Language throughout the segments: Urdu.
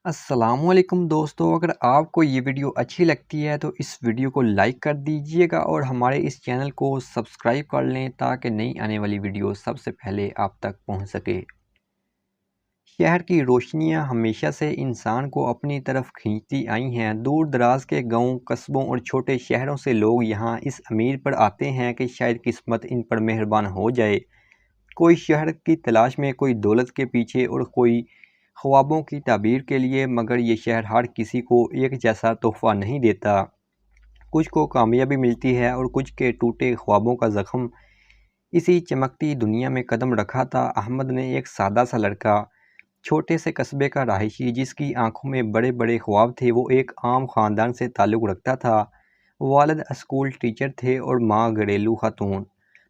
السلام علیکم دوستو، اگر آپ کو یہ ویڈیو اچھی لگتی ہے تو اس ویڈیو کو لائک کر دیجئے گا اور ہمارے اس چینل کو سبسکرائب کر لیں تاکہ نئی آنے والی ویڈیو سب سے پہلے آپ تک پہنچ سکے۔ شہر کی روشنیاں ہمیشہ سے انسان کو اپنی طرف کھینچتی آئی ہیں۔ دور دراز کے گاؤں، قصبوں اور چھوٹے شہروں سے لوگ یہاں اس امید پر آتے ہیں کہ شاید قسمت ان پر مہربان ہو جائے۔ کوئی شہر کی تلاش میں، کوئی دولت کے پیچھے اور کوئی خوابوں کی تعبیر کے لیے، مگر یہ شہر ہر کسی کو ایک جیسا تحفہ نہیں دیتا۔ کچھ کو کامیابی ملتی ہے اور کچھ کے ٹوٹے خوابوں کا زخم۔ اسی چمکتی دنیا میں قدم رکھا تھا احمد نے، ایک سادہ سا لڑکا، چھوٹے سے قصبے کا رہائشی جس کی آنکھوں میں بڑے بڑے خواب تھے۔ وہ ایک عام خاندان سے تعلق رکھتا تھا۔ والد اسکول ٹیچر تھے اور ماں گھریلو خاتون۔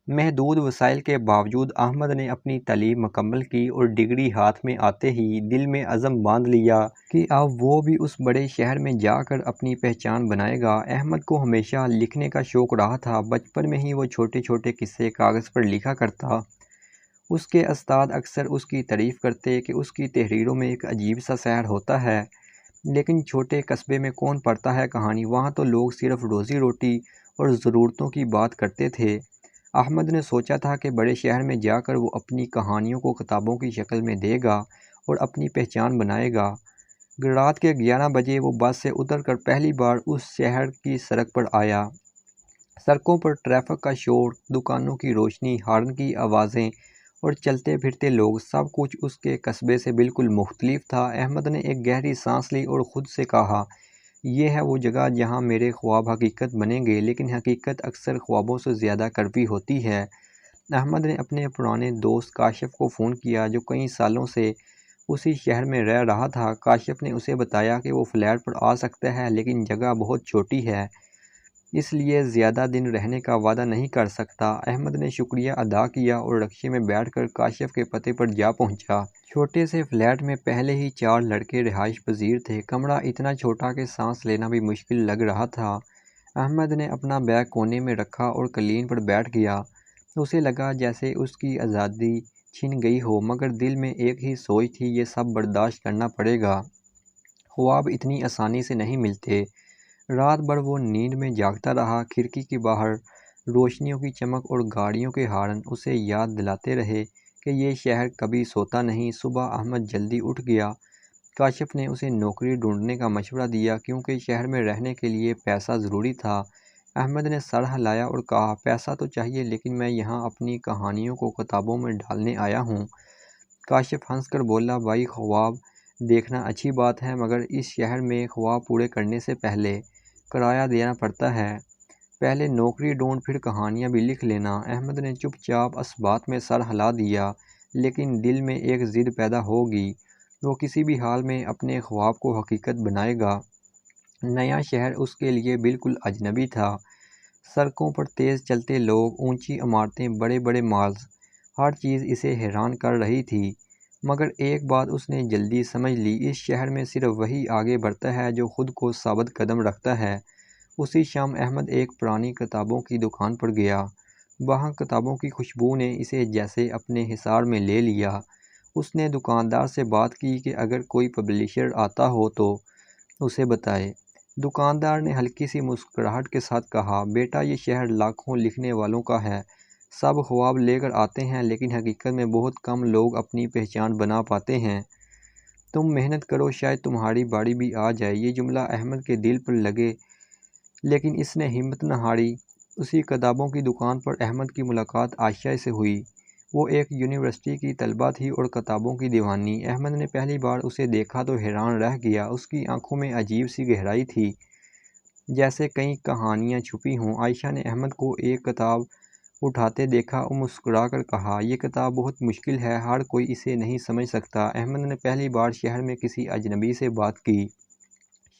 محدود وسائل کے باوجود احمد نے اپنی تعلیم مکمل کی اور ڈگری ہاتھ میں آتے ہی دل میں عزم باندھ لیا کہ اب وہ بھی اس بڑے شہر میں جا کر اپنی پہچان بنائے گا۔ احمد کو ہمیشہ لکھنے کا شوق رہا تھا۔ بچپن میں ہی وہ چھوٹے چھوٹے قصے کاغذ پر لکھا کرتا۔ اس کے استاد اکثر اس کی تعریف کرتے کہ اس کی تحریروں میں ایک عجیب سا سحر ہوتا ہے۔ لیکن چھوٹے قصبے میں کون پڑھتا ہے کہانی؟ وہاں تو لوگ صرف روزی روٹی اور ضرورتوں کی بات کرتے تھے۔ احمد نے سوچا تھا کہ بڑے شہر میں جا کر وہ اپنی کہانیوں کو کتابوں کی شکل میں دے گا اور اپنی پہچان بنائے گا۔ رات کے 11 بجے وہ بس سے اتر کر پہلی بار اس شہر کی سڑک پر آیا۔ سڑکوں پر ٹریفک کا شور، دکانوں کی روشنی، ہارن کی آوازیں اور چلتے پھرتے لوگ، سب کچھ اس کے قصبے سے بالکل مختلف تھا۔ احمد نے ایک گہری سانس لی اور خود سے کہا، یہ ہے وہ جگہ جہاں میرے خواب حقیقت بنیں گے۔ لیکن حقیقت اکثر خوابوں سے زیادہ کڑوی ہوتی ہے۔ احمد نے اپنے پرانے دوست کاشف کو فون کیا جو کئی سالوں سے اسی شہر میں رہ رہا تھا۔ کاشف نے اسے بتایا کہ وہ فلیٹ پر آ سکتا ہے لیکن جگہ بہت چھوٹی ہے، اس لیے زیادہ دن رہنے کا وعدہ نہیں کر سکتا۔ احمد نے شکریہ ادا کیا اور رکشے میں بیٹھ کر کاشف کے پتے پر جا پہنچا۔ چھوٹے سے فلیٹ میں پہلے ہی 4 لڑکے رہائش پذیر تھے۔ کمرہ اتنا چھوٹا کہ سانس لینا بھی مشکل لگ رہا تھا۔ احمد نے اپنا بیگ کونے میں رکھا اور قالین پر بیٹھ گیا۔ اسے لگا جیسے اس کی آزادی چھن گئی ہو، مگر دل میں ایک ہی سوچ تھی، یہ سب برداشت کرنا پڑے گا۔ خواب اتنی آسانی سے نہیں ملتے۔ رات بھر وہ نیند میں جاگتا رہا۔ کھڑکی کے باہر روشنیوں کی چمک اور گاڑیوں کے ہارن اسے یاد دلاتے رہے کہ یہ شہر کبھی سوتا نہیں۔ صبح احمد جلدی اٹھ گیا۔ کاشف نے اسے نوکری ڈھونڈنے کا مشورہ دیا کیونکہ شہر میں رہنے کے لیے پیسہ ضروری تھا۔ احمد نے سر ہلایا اور کہا، پیسہ تو چاہیے لیکن میں یہاں اپنی کہانیوں کو کتابوں میں ڈالنے آیا ہوں۔ کاشف ہنس کر بولا، بھائی خواب دیکھنا اچھی بات ہے مگر اس شہر میں خواب پورے کرنے سے پہلے کرایہ دینا پڑتا ہے۔ پہلے نوکری ڈھونڈ پھر کہانیاں بھی لکھ لینا۔ احمد نے چپ چاپ اس بات میں سر ہلا دیا، لیکن دل میں ایک ضد پیدا ہوگی، وہ کسی بھی حال میں اپنے خواب کو حقیقت بنائے گا۔ نیا شہر اس کے لیے بالکل اجنبی تھا۔ سڑکوں پر تیز چلتے لوگ، اونچی عمارتیں، بڑے بڑے مالز، ہر چیز اسے حیران کر رہی تھی۔ مگر ایک بات اس نے جلدی سمجھ لی، اس شہر میں صرف وہی آگے بڑھتا ہے جو خود کو ثابت قدم رکھتا ہے۔ اسی شام احمد ایک پرانی کتابوں کی دکان پر گیا۔ وہاں کتابوں کی خوشبو نے اسے جیسے اپنے حصار میں لے لیا۔ اس نے دکاندار سے بات کی کہ اگر کوئی پبلشر آتا ہو تو اسے بتائے۔ دکاندار نے ہلکی سی مسکراہٹ کے ساتھ کہا، بیٹا یہ شہر لاکھوں لکھنے والوں کا ہے، سب خواب لے کر آتے ہیں لیکن حقیقت میں بہت کم لوگ اپنی پہچان بنا پاتے ہیں۔ تم محنت کرو، شاید تمہاری باری بھی آ جائے۔ یہ جملہ احمد کے دل پر لگے لیکن اس نے ہمت نہ ہاری۔ اسی کتابوں کی دکان پر احمد کی ملاقات عائشہ سے ہوئی۔ وہ ایک یونیورسٹی کی طالبہ تھی اور کتابوں کی دیوانی۔ احمد نے پہلی بار اسے دیکھا تو حیران رہ گیا۔ اس کی آنکھوں میں عجیب سی گہرائی تھی، جیسے کئی کہانیاں چھپی ہوں۔ عائشہ نے احمد کو ایک کتاب اٹھاتے دیکھا اور مسکرا کر کہا، یہ کتاب بہت مشکل ہے، ہر کوئی اسے نہیں سمجھ سکتا۔ احمد نے پہلی بار شہر میں کسی اجنبی سے بات کی۔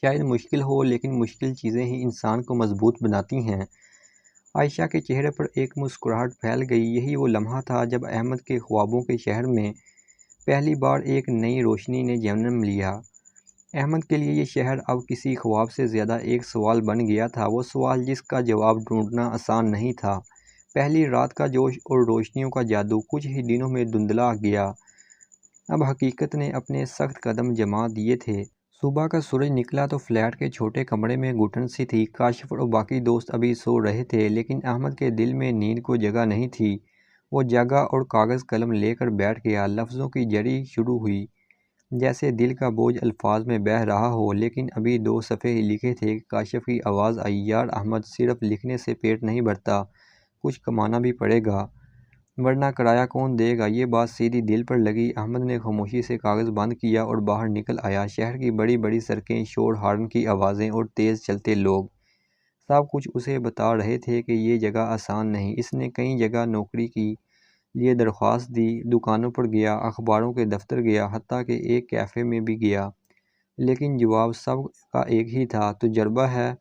شاید مشکل ہو لیکن مشکل چیزیں ہی انسان کو مضبوط بناتی ہیں۔ عائشہ کے چہرے پر ایک مسکراہٹ پھیل گئی۔ یہی وہ لمحہ تھا جب احمد کے خوابوں کے شہر میں پہلی بار ایک نئی روشنی نے جنم لیا۔ احمد کے لیے یہ شہر اب کسی خواب سے زیادہ ایک سوال بن گیا تھا، وہ سوال جس کا جواب ڈھونڈنا آسان نہیں تھا۔ پہلی رات کا جوش اور روشنیوں کا جادو کچھ ہی دنوں میں دھندلا گیا۔ اب حقیقت نے اپنے سخت قدم جما دیے تھے۔ صبح کا سورج نکلا تو فلیٹ کے چھوٹے کمرے میں گھٹن سی تھی۔ کاشف اور باقی دوست ابھی سو رہے تھے، لیکن احمد کے دل میں نیند کو جگہ نہیں تھی۔ وہ جاگا اور کاغذ قلم لے کر بیٹھ گیا۔ لفظوں کی جھڑی شروع ہوئی، جیسے دل کا بوجھ الفاظ میں بہہ رہا ہو، لیکن ابھی 2 صفحے ہی لکھے تھے کہ کاشف کی آواز آئی، یار احمد، صرف لکھنے سے پیٹ نہیں بھرتا، کچھ کمانا بھی پڑے گا، ورنہ کرایہ کون دے گا؟ یہ بات سیدھی دل پر لگی۔ احمد نے خاموشی سے کاغذ بند کیا اور باہر نکل آیا۔ شہر کی بڑی بڑی سڑکیں، شور، ہارن کی آوازیں اور تیز چلتے لوگ، سب کچھ اسے بتا رہے تھے کہ یہ جگہ آسان نہیں۔ اس نے کئی جگہ نوکری کے لیے درخواست دی، دکانوں پر گیا، اخباروں کے دفتر گیا، حتیٰ کہ ایک کیفے میں بھی گیا، لیکن جواب سب کا ایک ہی تھا، تجربہ ہے۔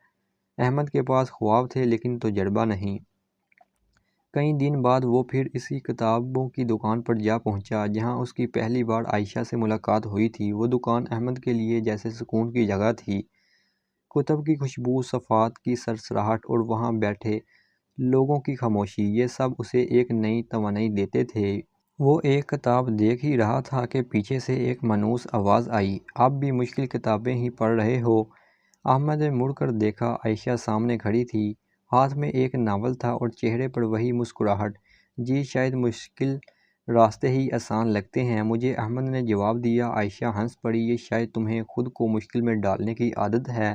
احمد کے پاس خواب تھے لیکن تجربہ نہیں۔ کئی دن بعد وہ پھر اسی کتابوں کی دکان پر جا پہنچا جہاں اس کی پہلی بار عائشہ سے ملاقات ہوئی تھی۔ وہ دکان احمد کے لیے جیسے سکون کی جگہ تھی۔ کتب کی خوشبو، صفحات کی سرسراہٹ اور وہاں بیٹھے لوگوں کی خاموشی، یہ سب اسے ایک نئی توانائی دیتے تھے۔ وہ ایک کتاب دیکھ ہی رہا تھا کہ پیچھے سے ایک مانوس آواز آئی، آپ بھی مشکل کتابیں ہی پڑھ رہے ہو؟ احمد نے مڑ کر دیکھا، عائشہ سامنے کھڑی تھی، ہاتھ میں ایک ناول تھا اور چہرے پر وہی مسکراہٹ۔ جی شاید مشکل راستے ہی آسان لگتے ہیں مجھے، احمد نے جواب دیا۔ عائشہ ہنس پڑی، یہ شاید تمہیں خود کو مشکل میں ڈالنے کی عادت ہے۔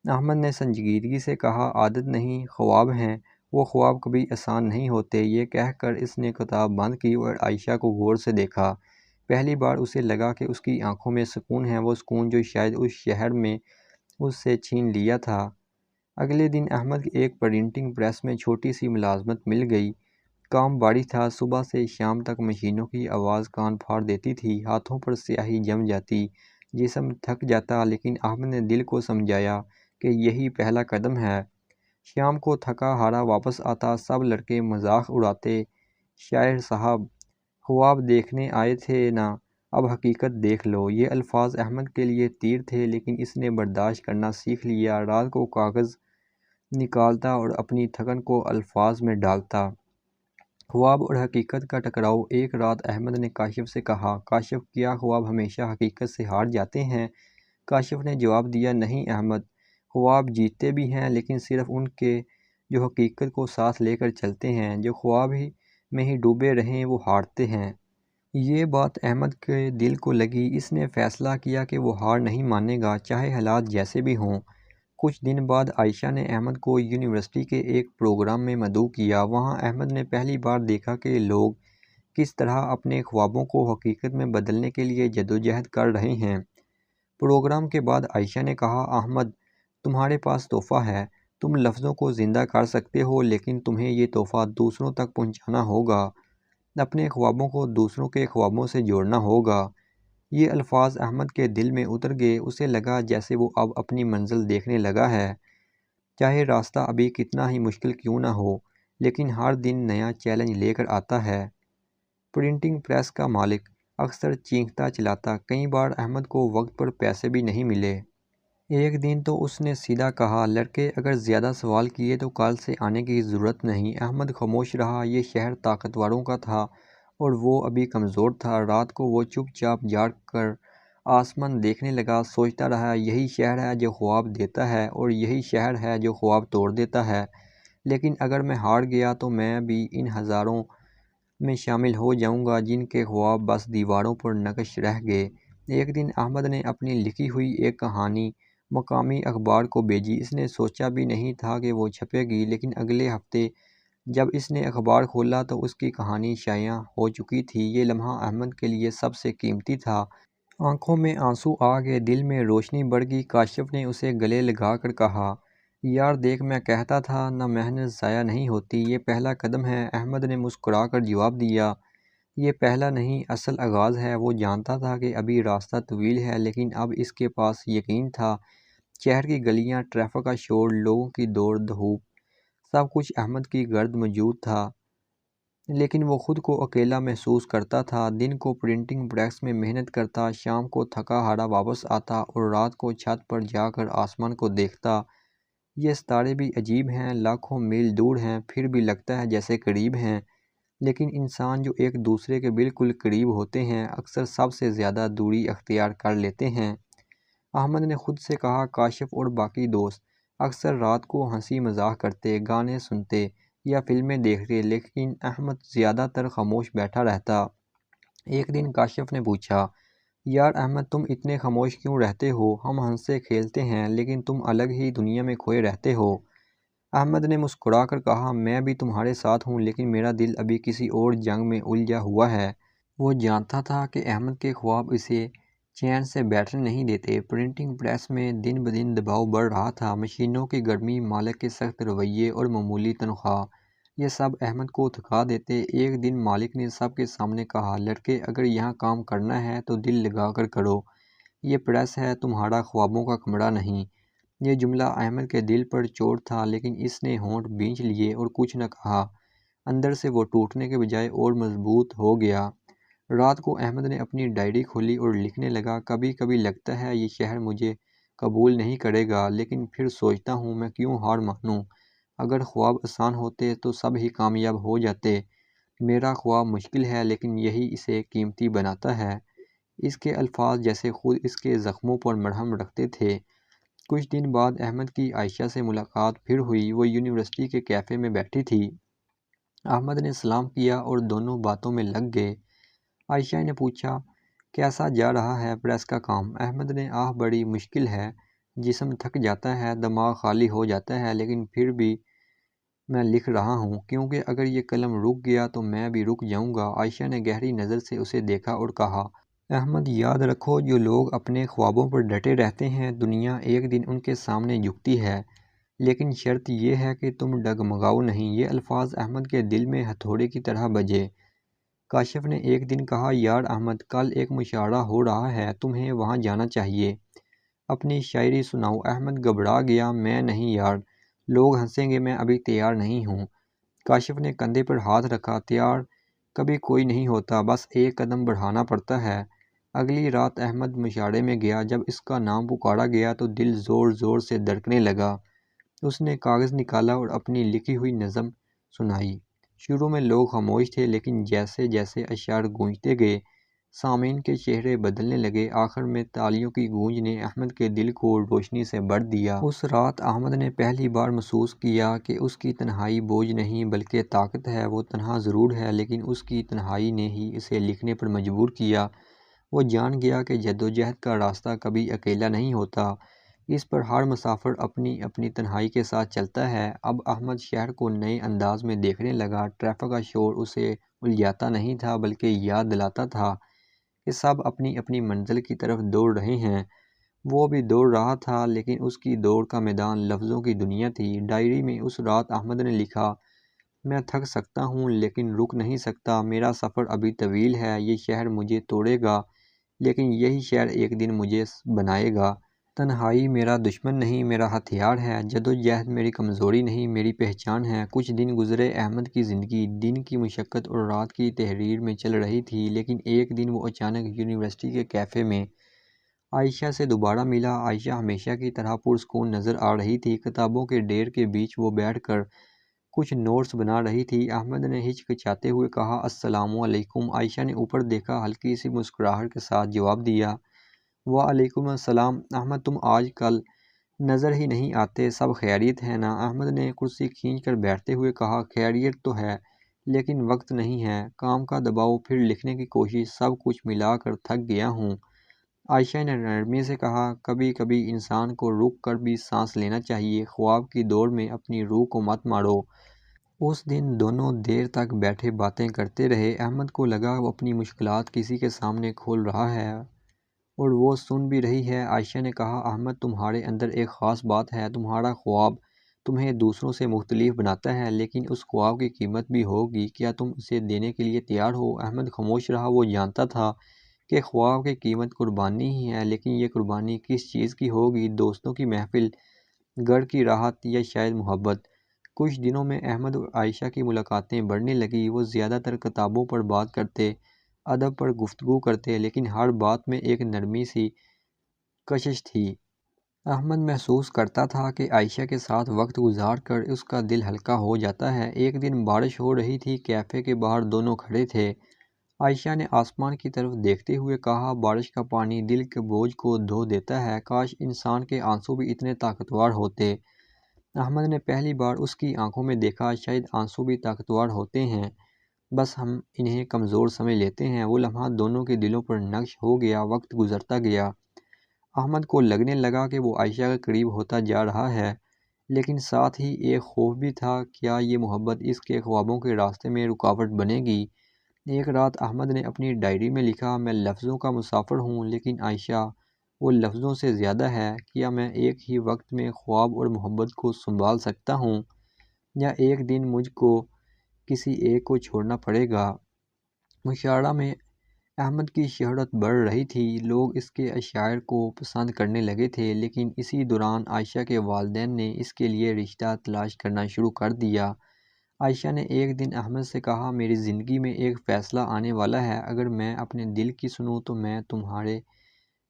احمد نے سنجیدگی سے کہا، عادت نہیں، خواب ہیں، وہ خواب کبھی آسان نہیں ہوتے۔ یہ کہہ کر اس نے کتاب بند کی اور عائشہ کو غور سے دیکھا۔ پہلی بار اسے لگا کہ اس کی آنکھوں میں سکون ہے، وہ سکون جو شاید اس شہر میں اس سے چھین لیا تھا۔ اگلے دن احمد کی ایک پرنٹنگ پریس میں چھوٹی سی ملازمت مل گئی۔ کام بھاری تھا، صبح سے شام تک مشینوں کی آواز کان پھاڑ دیتی تھی، ہاتھوں پر سیاہی جم جاتی، جسم تھک جاتا، لیکن احمد نے دل کو سمجھایا کہ یہی پہلا قدم ہے۔ شام کو تھکا ہارا واپس آتا، سب لڑکے مذاق اڑاتے، شاعر صاحب، خواب دیکھنے آئے تھے نا، اب حقیقت دیکھ لو۔ یہ الفاظ احمد کے لیے تیر تھے، لیکن اس نے برداشت کرنا سیکھ لیا۔ رات کو کاغذ نکالتا اور اپنی تھکن کو الفاظ میں ڈالتا۔ خواب اور حقیقت کا ٹکراؤ۔ ایک رات احمد نے کاشف سے کہا، کاشف، کیا خواب ہمیشہ حقیقت سے ہار جاتے ہیں؟ کاشف نے جواب دیا، نہیں احمد، خواب جیتتے بھی ہیں، لیکن صرف ان کے جو حقیقت کو ساتھ لے کر چلتے ہیں۔ جو خواب میں ہی ڈوبے رہیں وہ ہارتے ہیں۔ یہ بات احمد کے دل کو لگی۔ اس نے فیصلہ کیا کہ وہ ہار نہیں مانے گا، چاہے حالات جیسے بھی ہوں۔ کچھ دن بعد عائشہ نے احمد کو یونیورسٹی کے ایک پروگرام میں مدعو کیا۔ وہاں احمد نے پہلی بار دیکھا کہ لوگ کس طرح اپنے خوابوں کو حقیقت میں بدلنے کے لیے جدوجہد کر رہے ہیں۔ پروگرام کے بعد عائشہ نے کہا، احمد، تمہارے پاس تحفہ ہے، تم لفظوں کو زندہ کر سکتے ہو، لیکن تمہیں یہ تحفہ دوسروں تک پہنچانا ہوگا، اپنے خوابوں کو دوسروں کے خوابوں سے جوڑنا ہوگا۔ یہ الفاظ احمد کے دل میں اتر گئے، اسے لگا جیسے وہ اب اپنی منزل دیکھنے لگا ہے۔ چاہے راستہ ابھی کتنا ہی مشکل کیوں نہ ہو، لیکن ہر دن نیا چیلنج لے کر آتا ہے۔ پرنٹنگ پریس کا مالک اکثر چیختا چلاتا، کئی بار احمد کو وقت پر پیسے بھی نہیں ملے۔ ایک دن تو اس نے سیدھا کہا، لڑکے، اگر زیادہ سوال کیے تو کل سے آنے کی ضرورت نہیں۔ احمد خاموش رہا۔ یہ شہر طاقتوروں کا تھا اور وہ ابھی کمزور تھا۔ رات کو وہ چپ چاپ جاگ کر آسمان دیکھنے لگا، سوچتا رہا، یہی شہر ہے جو خواب دیتا ہے اور یہی شہر ہے جو خواب توڑ دیتا ہے۔ لیکن اگر میں ہار گیا تو میں بھی ان ہزاروں میں شامل ہو جاؤں گا جن کے خواب بس دیواروں پر نقش رہ گئے۔ ایک دن احمد نے اپنی لکھی ہوئی ایک کہانی مقامی اخبار کو بھیجی۔ اس نے سوچا بھی نہیں تھا کہ وہ چھپے گی، لیکن اگلے ہفتے جب اس نے اخبار کھولا تو اس کی کہانی شائع ہو چکی تھی۔ یہ لمحہ احمد کے لیے سب سے قیمتی تھا۔ آنکھوں میں آنسو آ گئے، دل میں روشنی بڑھ گئی۔ کاشف نے اسے گلے لگا کر کہا، یار دیکھ، میں کہتا تھا نا، محنت ضائع نہیں ہوتی، یہ پہلا قدم ہے۔ احمد نے مسکرا کر جواب دیا، یہ پہلا نہیں، اصل آغاز ہے۔ وہ جانتا تھا کہ ابھی راستہ طویل ہے، لیکن اب اس کے پاس یقین تھا۔ شہر کی گلیاں، ٹریفک کا شور، لوگوں کی دوڑ دھوپ، سب کچھ احمد کی گرد موجود تھا، لیکن وہ خود کو اکیلا محسوس کرتا تھا۔ دن کو پرنٹنگ پریس میں محنت کرتا، شام کو تھکا ہارا واپس آتا اور رات کو چھت پر جا کر آسمان کو دیکھتا۔ یہ ستارے بھی عجیب ہیں، لاکھوں میل دور ہیں، پھر بھی لگتا ہے جیسے قریب ہیں۔ لیکن انسان جو ایک دوسرے کے بالکل قریب ہوتے ہیں، اکثر سب سے زیادہ دوری اختیار کر لیتے ہیں۔ احمد نے خود سے کہا کاشف اور باقی دوست اکثر رات کو ہنسی مذاق کرتے، گانے سنتے یا فلمیں دیکھتے، لیکن احمد زیادہ تر خاموش بیٹھا رہتا۔ ایک دن کاشف نے پوچھا، یار احمد تم اتنے خاموش کیوں رہتے ہو؟ ہم ہنستے کھیلتے ہیں لیکن تم الگ ہی دنیا میں کھوئے رہتے ہو۔ احمد نے مسکرا کر کہا، میں بھی تمہارے ساتھ ہوں لیکن میرا دل ابھی کسی اور جنگ میں الجھا ہوا ہے۔ وہ جانتا تھا کہ احمد کے خواب اسے چین سے بیٹھنے نہیں دیتے۔ پرنٹنگ پریس میں دن بدن دباؤ بڑھ رہا تھا، مشینوں کی گرمی، مالک کے سخت رویے اور معمولی تنخواہ، یہ سب احمد کو تھکا دیتے۔ ایک دن مالک نے سب کے سامنے کہا، لڑکے اگر یہاں کام کرنا ہے تو دل لگا کر کرو، یہ پریس ہے، تمہارا خوابوں کا کمرہ نہیں۔ یہ جملہ احمد کے دل پر چوٹ تھا لیکن اس نے ہونٹ بھینچ لیے اور کچھ نہ کہا۔ اندر سے وہ ٹوٹنے کے بجائے اور مضبوط ہو گیا۔ رات کو احمد نے اپنی ڈائری کھولی اور لکھنے لگا، کبھی کبھی لگتا ہے یہ شہر مجھے قبول نہیں کرے گا، لیکن پھر سوچتا ہوں میں کیوں ہار مانوں؟ اگر خواب آسان ہوتے تو سب ہی کامیاب ہو جاتے۔ میرا خواب مشکل ہے لیکن یہی اسے قیمتی بناتا ہے۔ اس کے الفاظ جیسے خود اس کے زخموں پر مرہم رکھتے تھے۔ کچھ دن بعد احمد کی عائشہ سے ملاقات پھر ہوئی۔ وہ یونیورسٹی کے کیفے میں بیٹھی تھی۔ احمد نے سلام کیا اور دونوں باتوں میں لگ گئے۔ عائشہ نے پوچھا، کیسا جا رہا ہے پریس کا کام؟ احمد نے بڑی مشکل ہے، جسم تھک جاتا ہے، دماغ خالی ہو جاتا ہے، لیکن پھر بھی میں لکھ رہا ہوں کیونکہ اگر یہ قلم رک گیا تو میں بھی رک جاؤں گا۔ عائشہ نے گہری نظر سے اسے دیکھا اور کہا، احمد یاد رکھو جو لوگ اپنے خوابوں پر ڈٹے رہتے ہیں دنیا ایک دن ان کے سامنے جھکتی ہے، لیکن شرط یہ ہے کہ تم ڈگمگاؤ نہیں۔ یہ الفاظ احمد کے دل میں ہتھوڑے کی طرح بجے۔ کاشف نے ایک دن کہا، یار احمد کل ایک مشاعرہ ہو رہا ہے، تمہیں وہاں جانا چاہیے، اپنی شاعری سناؤ۔ احمد گھبرا گیا، میں نہیں یار، لوگ ہنسیں گے، میں ابھی تیار نہیں ہوں۔ کاشف نے کندھے پر ہاتھ رکھا، تیار کبھی کوئی نہیں ہوتا، بس ایک قدم بڑھانا پڑتا ہے۔ اگلی رات احمد مشاعرے میں گیا۔ جب اس کا نام پکارا گیا تو دل زور زور سے دھڑکنے لگا۔ اس نے کاغذ نکالا اور اپنی لکھی ہوئی نظم سنائی۔ شروع میں لوگ خاموش تھے لیکن جیسے جیسے اشعار گونجتے گئے سامعین کے چہرے بدلنے لگے۔ آخر میں تالیوں کی گونج نے احمد کے دل کو روشنی سے بھر دیا۔ اس رات احمد نے پہلی بار محسوس کیا کہ اس کی تنہائی بوجھ نہیں بلکہ طاقت ہے۔ وہ تنہا ضرور ہے لیکن اس کی تنہائی نے ہی اسے لکھنے پر مجبور کیا۔ وہ جان گیا کہ جدوجہد کا راستہ کبھی اکیلا نہیں ہوتا، اس پر ہر مسافر اپنی اپنی تنہائی کے ساتھ چلتا ہے۔ اب احمد شہر کو نئے انداز میں دیکھنے لگا۔ ٹریفک کا شور اسے الجھاتا نہیں تھا بلکہ یاد دلاتا تھا کہ سب اپنی اپنی منزل کی طرف دوڑ رہے ہیں۔ وہ بھی دوڑ رہا تھا لیکن اس کی دوڑ کا میدان لفظوں کی دنیا تھی۔ ڈائری میں اس رات احمد نے لکھا، میں تھک سکتا ہوں لیکن رک نہیں سکتا، میرا سفر ابھی طویل ہے، یہ شہر مجھے توڑے گا لیکن یہی شہر ایک دن مجھے بنائے گا۔ تنہائی میرا دشمن نہیں، میرا ہتھیار ہے، جدوجہد میری کمزوری نہیں، میری پہچان ہے۔ کچھ دن گزرے۔ احمد کی زندگی دن کی مشقت اور رات کی تحریر میں چل رہی تھی، لیکن ایک دن وہ اچانک یونیورسٹی کے کیفے میں عائشہ سے دوبارہ ملا۔ عائشہ ہمیشہ کی طرح پرسکون نظر آ رہی تھی۔ کتابوں کے ڈھیر کے بیچ وہ بیٹھ کر کچھ نوٹس بنا رہی تھی۔ احمد نے ہچکچاتے ہوئے کہا، السلام علیکم۔ عائشہ نے اوپر دیکھا، ہلکی سی مسکراہٹ کے ساتھ جواب دیا، وعلیکم السلام۔ احمد تم آج کل نظر ہی نہیں آتے، سب خیریت ہے نا؟ احمد نے کرسی کھینچ کر بیٹھتے ہوئے کہا، خیریت تو ہے لیکن وقت نہیں ہے، کام کا دباؤ، پھر لکھنے کی کوشش، سب کچھ ملا کر تھک گیا ہوں۔ عائشہ نے نرمی سے کہا، کبھی کبھی انسان کو رک کر بھی سانس لینا چاہیے، خواب کی دوڑ میں اپنی روح کو مت مارو۔ اس دن دونوں دیر تک بیٹھے باتیں کرتے رہے۔ احمد کو لگا وہ اپنی مشکلات کسی کے سامنے کھول رہا ہے اور وہ سن بھی رہی ہے۔ عائشہ نے کہا، احمد تمہارے اندر ایک خاص بات ہے، تمہارا خواب تمہیں دوسروں سے مختلف بناتا ہے، لیکن اس خواب کی قیمت بھی ہوگی، کیا تم اسے دینے کے لیے تیار ہو؟ احمد خاموش رہا۔ وہ جانتا تھا کہ خواب کی قیمت قربانی ہی ہے، لیکن یہ قربانی کس چیز کی ہوگی؟ دوستوں کی محفل، گھر کی راحت یا شاید محبت؟ کچھ دنوں میں احمد اور عائشہ کی ملاقاتیں بڑھنے لگیں۔ وہ زیادہ تر کتابوں پر بات کرتے، ادب پر گفتگو کرتے، لیکن ہر بات میں ایک نرمی سی کشش تھی۔ احمد محسوس کرتا تھا کہ عائشہ کے ساتھ وقت گزار کر اس کا دل ہلکا ہو جاتا ہے۔ ایک دن بارش ہو رہی تھی، کیفے کے باہر دونوں کھڑے تھے۔ عائشہ نے آسمان کی طرف دیکھتے ہوئے کہا، بارش کا پانی دل کے بوجھ کو دھو دیتا ہے، کاش انسان کے آنسو بھی اتنے طاقتور ہوتے۔ احمد نے پہلی بار اس کی آنکھوں میں دیکھا، شاید آنسو بھی طاقتور ہوتے ہیں، بس ہم انہیں کمزور سمجھ لیتے ہیں۔ وہ لمحہ دونوں کے دلوں پر نقش ہو گیا۔ وقت گزرتا گیا، احمد کو لگنے لگا کہ وہ عائشہ کے قریب ہوتا جا رہا ہے، لیکن ساتھ ہی ایک خوف بھی تھا، کیا یہ محبت اس کے خوابوں کے راستے میں رکاوٹ بنے گی؟ ایک رات احمد نے اپنی ڈائری میں لکھا، میں لفظوں کا مسافر ہوں لیکن عائشہ وہ لفظوں سے زیادہ ہے، کیا میں ایک ہی وقت میں خواب اور محبت کو سنبھال سکتا ہوں، یا ایک دن مجھ کو کسی ایک کو چھوڑنا پڑے گا؟ مشاعرہ میں احمد کی شہرت بڑھ رہی تھی، لوگ اس کے اشعار کو پسند کرنے لگے تھے، لیکن اسی دوران عائشہ کے والدین نے اس کے لیے رشتہ تلاش کرنا شروع کر دیا۔ عائشہ نے ایک دن احمد سے کہا، میری زندگی میں ایک فیصلہ آنے والا ہے، اگر میں اپنے دل کی سنوں تو میں تمہارے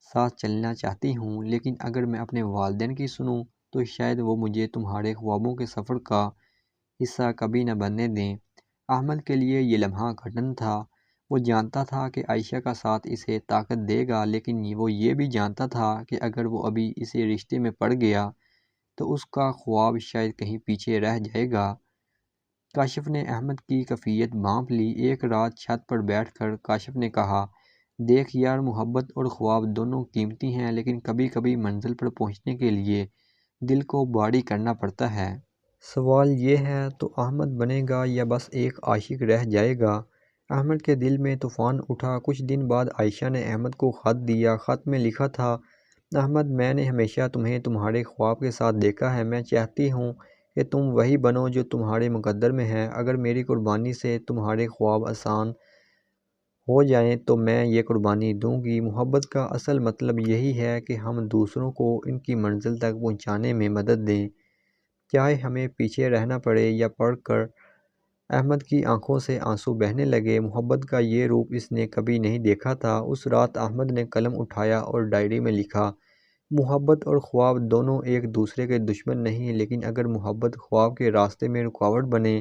ساتھ چلنا چاہتی ہوں، لیکن اگر میں اپنے والدین کی سنوں تو شاید وہ مجھے تمہارے خوابوں کے سفر کا حصہ کبھی نہ بننے دیں۔ احمد کے لیے یہ لمحہ گھٹن تھا، وہ جانتا تھا کہ عائشہ کا ساتھ اسے طاقت دے گا، لیکن وہ یہ بھی جانتا تھا کہ اگر وہ ابھی اسے رشتے میں پڑ گیا تو اس کا خواب شاید کہیں پیچھے رہ جائے گا۔ کاشف نے احمد کی کیفیت بھانپ لی۔ ایک رات چھت پر بیٹھ کر کاشف نے کہا، دیکھ یار، محبت اور خواب دونوں قیمتی ہیں، لیکن کبھی کبھی منزل پر پہنچنے کے لیے دل کو بھاری کرنا پڑتا ہے۔ سوال یہ ہے، تو احمد بنے گا یا بس ایک عاشق رہ جائے گا؟ احمد کے دل میں طوفان اٹھا۔ کچھ دن بعد عائشہ نے احمد کو خط دیا۔ خط میں لکھا تھا، احمد، میں نے ہمیشہ تمہیں تمہارے خواب کے ساتھ دیکھا ہے، میں چاہتی ہوں کہ تم وہی بنو جو تمہارے مقدر میں ہے، اگر میری قربانی سے تمہارے خواب آسان ہو جائیں تو میں یہ قربانی دوں گی۔ محبت کا اصل مطلب یہی ہے کہ ہم دوسروں کو ان کی منزل تک پہنچانے میں مدد دیں، چاہے ہمیں پیچھے رہنا پڑے۔ یا پڑھ کر احمد کی آنکھوں سے آنسو بہنے لگے۔ محبت کا یہ روپ اس نے کبھی نہیں دیکھا تھا۔ اس رات احمد نے قلم اٹھایا اور ڈائری میں لکھا، محبت اور خواب دونوں ایک دوسرے کے دشمن نہیں، لیکن اگر محبت خواب کے راستے میں رکاوٹ بنے